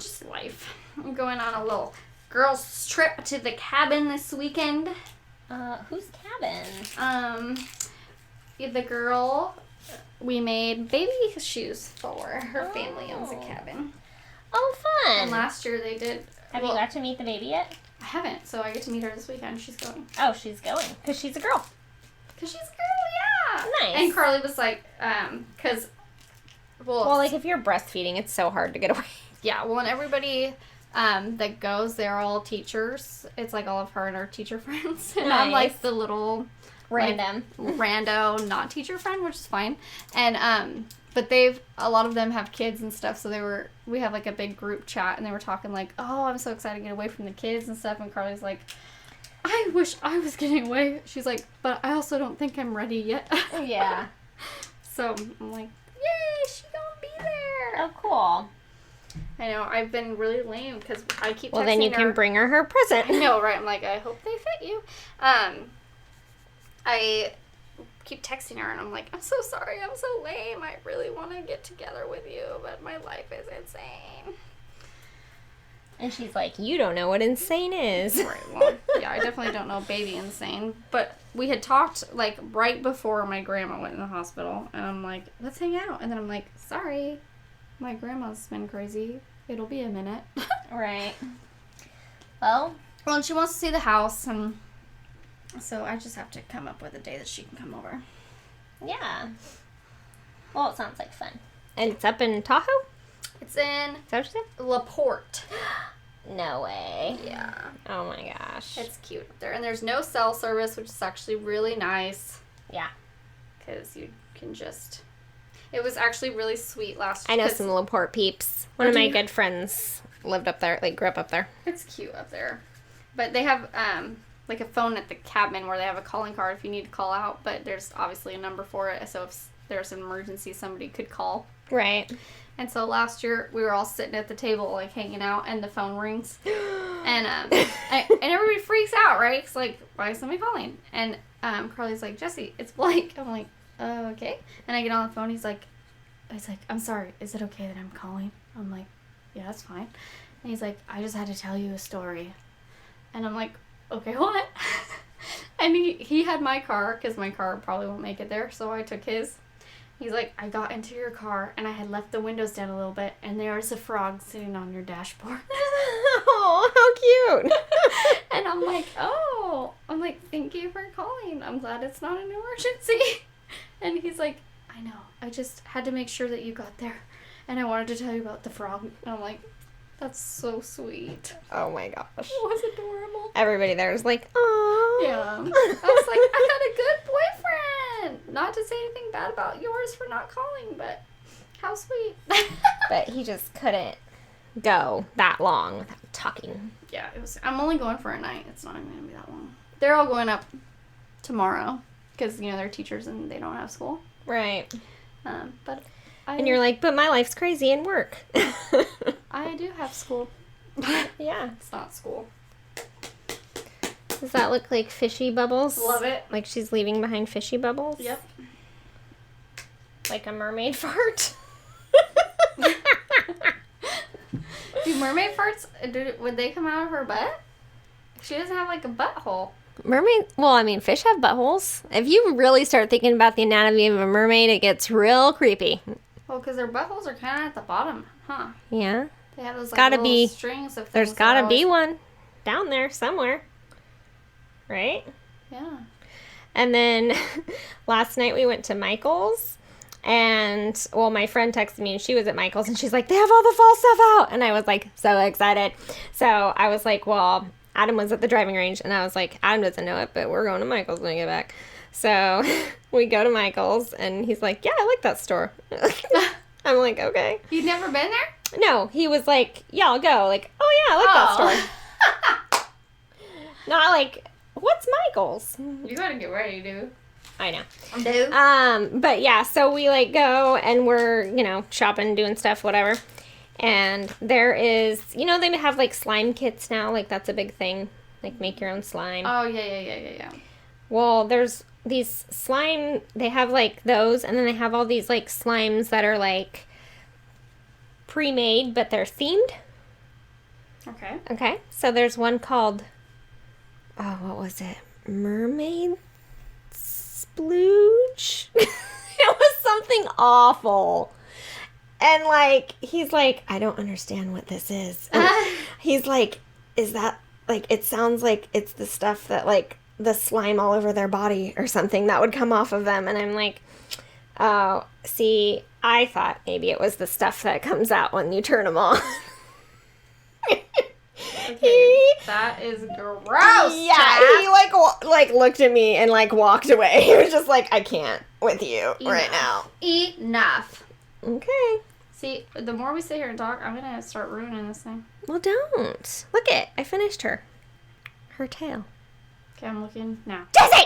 Just life. I'm going on a little girls' trip to the cabin this weekend. Whose cabin? The girl we made baby shoes for. Her family owns a cabin. Oh, fun. And last year they did. Have you got to meet the baby yet? I haven't, so I get to meet her this weekend. She's going. Oh, she's going. Because she's a girl. Because she's a girl, yeah. Nice. And Carly was like, because... Well, like, if you're breastfeeding, it's so hard to get away. Yeah, well, and everybody that goes, they're all teachers. It's like all of her and her teacher friends. And I'm like the little... Random. Like, rando, not teacher friend, which is fine. And, but a lot of them have kids and stuff, so we have like a big group chat, and they were talking like, oh, I'm so excited to get away from the kids and stuff, and Carly's like, I wish I was getting away. She's like, but I also don't think I'm ready yet. Yeah. So I'm like, yay, she's gonna be there. Oh, cool. I know, I've been really lame, because I keep texting her. Well, then you can bring her present. I know, right? I'm like, I hope they fit you. I keep texting her, and I'm like, I'm so sorry, I'm so lame. I really want to get together with you, but my life is insane. And she's like, you don't know what insane is. Right, well, yeah, I definitely don't know baby insane. But we had talked, like, right before my grandma went in the hospital, and I'm like, let's hang out. And then I'm like, sorry, my grandma's been crazy. It'll be a minute. Right. Well, and she wants to see the house, and So I just have to come up with a day that she can come over. Yeah. Well, it sounds like fun. And it's up in Tahoe? It's in Is that what you said? LaPorte. No way. Yeah. Oh my gosh. It's cute up there. And there's no cell service, which is actually really nice. Yeah. Because you can just... It was actually really sweet last I year. know some LaPorte peeps. One of my good friends lived up there, like grew up up there. It's cute up there. But they have like a phone at the cabin where they have a calling card if you need to call out. But there's obviously a number for it. So if there's an emergency, somebody could call. Right. And so last year we were all sitting at the table like hanging out and the phone rings. And and everybody freaks out, right? It's like, why is somebody calling? And Carly's like, Jessye, it's Blake. I'm like, okay. And I get on the phone. He's like, I'm sorry. Is it okay that I'm calling? I'm like, yeah, that's fine. And he's like, I just had to tell you a story. And I'm like, okay, what? And he had my car because my car probably won't make it there. So I took his. He's like, I got into your car and I had left the windows down a little bit and there was a frog sitting on your dashboard. Oh, how cute. And I'm like, thank you for calling. I'm glad it's not an emergency. And he's like, I know. I just had to make sure that you got there. And I wanted to tell you about the frog. And I'm like, that's so sweet. Oh my gosh. It was adorable. Everybody there was like, oh. Yeah. I was like, I had a good boyfriend. Not to say anything bad about yours for not calling, but how sweet. But he just couldn't go that long without talking. Yeah, I'm only going for a night. It's not even going to be that long. They're all going up tomorrow because, they're teachers and they don't have school. Right. And you're like, but my life's crazy and work. I do have school. Yeah. It's not school. Does that look like fishy bubbles? Love it. Like she's leaving behind fishy bubbles? Yep. Like a mermaid fart? Do mermaid farts, would they come out of her butt? She doesn't have like a butthole. Fish have buttholes. If you really start thinking about the anatomy of a mermaid, it gets real creepy. Well, because their buttholes are kind of at the bottom, huh? Yeah. They have those Gotta strings of things. There's gotta be one down there somewhere. Right? Yeah. And then last night we went to Michael's. And, my friend texted me and she was at Michael's and she's like, they have all the fall stuff out. And I was like, so excited. So I was like, well, Adam was at the driving range and I was like, Adam doesn't know it, but we're going to Michael's when we get back. So we go to Michael's and he's like, yeah, I like that store. I'm like, okay. You'd never been there? No, he was like, yeah, I'll go. Like, oh yeah, I like that store. Not like, what's Michael's? You gotta get ready, dude. I know. But yeah, so we like go and we're, shopping, doing stuff, whatever. And there is, they have like slime kits now. Like that's a big thing. Like make your own slime. Oh, yeah. Well, there's these slime, they have like those. And then they have all these like slimes that are like pre-made, but they're themed. Okay. Okay. So there's one called, what was it? Mermaid Splooge? It was something awful. And like, he's like, I don't understand what this is. He's like, is that like, it sounds like it's the stuff that like the slime all over their body or something that would come off of them. And I'm like, oh, see, I thought maybe it was the stuff that comes out when you turn them on. Okay, that is gross. Yeah, Chad. he like looked at me and like walked away. He was just like, I can't with you right now. Enough. Okay. See, the more we sit here and talk, I'm gonna start ruining this thing. Well, don't. Look it. I finished her tail. Okay, I'm looking now. Jessye!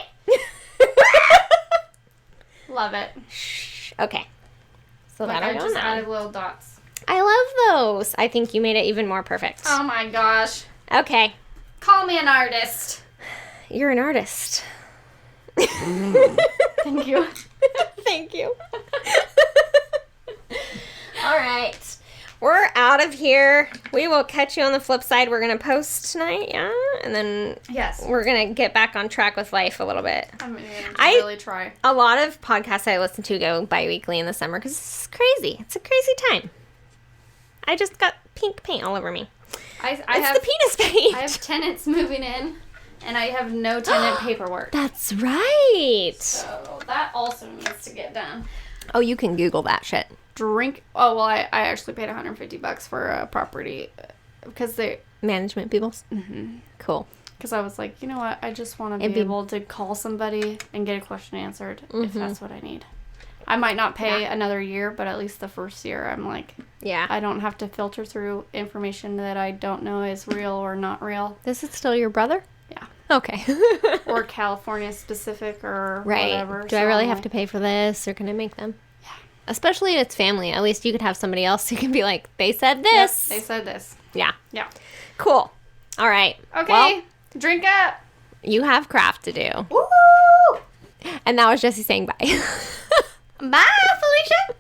Love it. Shh. Okay. So Like that'll I go just now. added little dots. I love those. I think you made it even more perfect. Oh my gosh. Okay. Call me an artist. You're an artist. Thank you. Thank you. All right. We're out of here. We will catch you on the flip side. We're going to post tonight, yeah? And then we're going to get back on track with life a little bit. I'm going to really try. A lot of podcasts I listen to go bi-weekly in the summer because it's crazy. It's a crazy time. I just got pink paint all over me. I it's have the penis paint. I have tenants moving in And I have no tenant paperwork. That's right. So that also needs to get done. Oh, you can Google that shit. Oh, well, I actually paid $150 for a property because they... Management peoples? Mm-hmm. Cool. Because I was like, you know what? I just want to be able to call somebody and get a question answered if that's what I need. I might not pay another year, but at least the first year, I'm like... Yeah. I don't have to filter through information that I don't know is real or not real. This is still your brother? Yeah. Okay. Or California specific or right. whatever. Do I really have to pay for this, or can I make them? Yeah. Especially if it's family. At least you could have somebody else who can be like, they said this. Yep, they said this. Yeah. Yeah. Cool. All right. Okay. Well, drink up. You have craft to do. Woo! And that was Jessye saying bye. Bye, Felicia.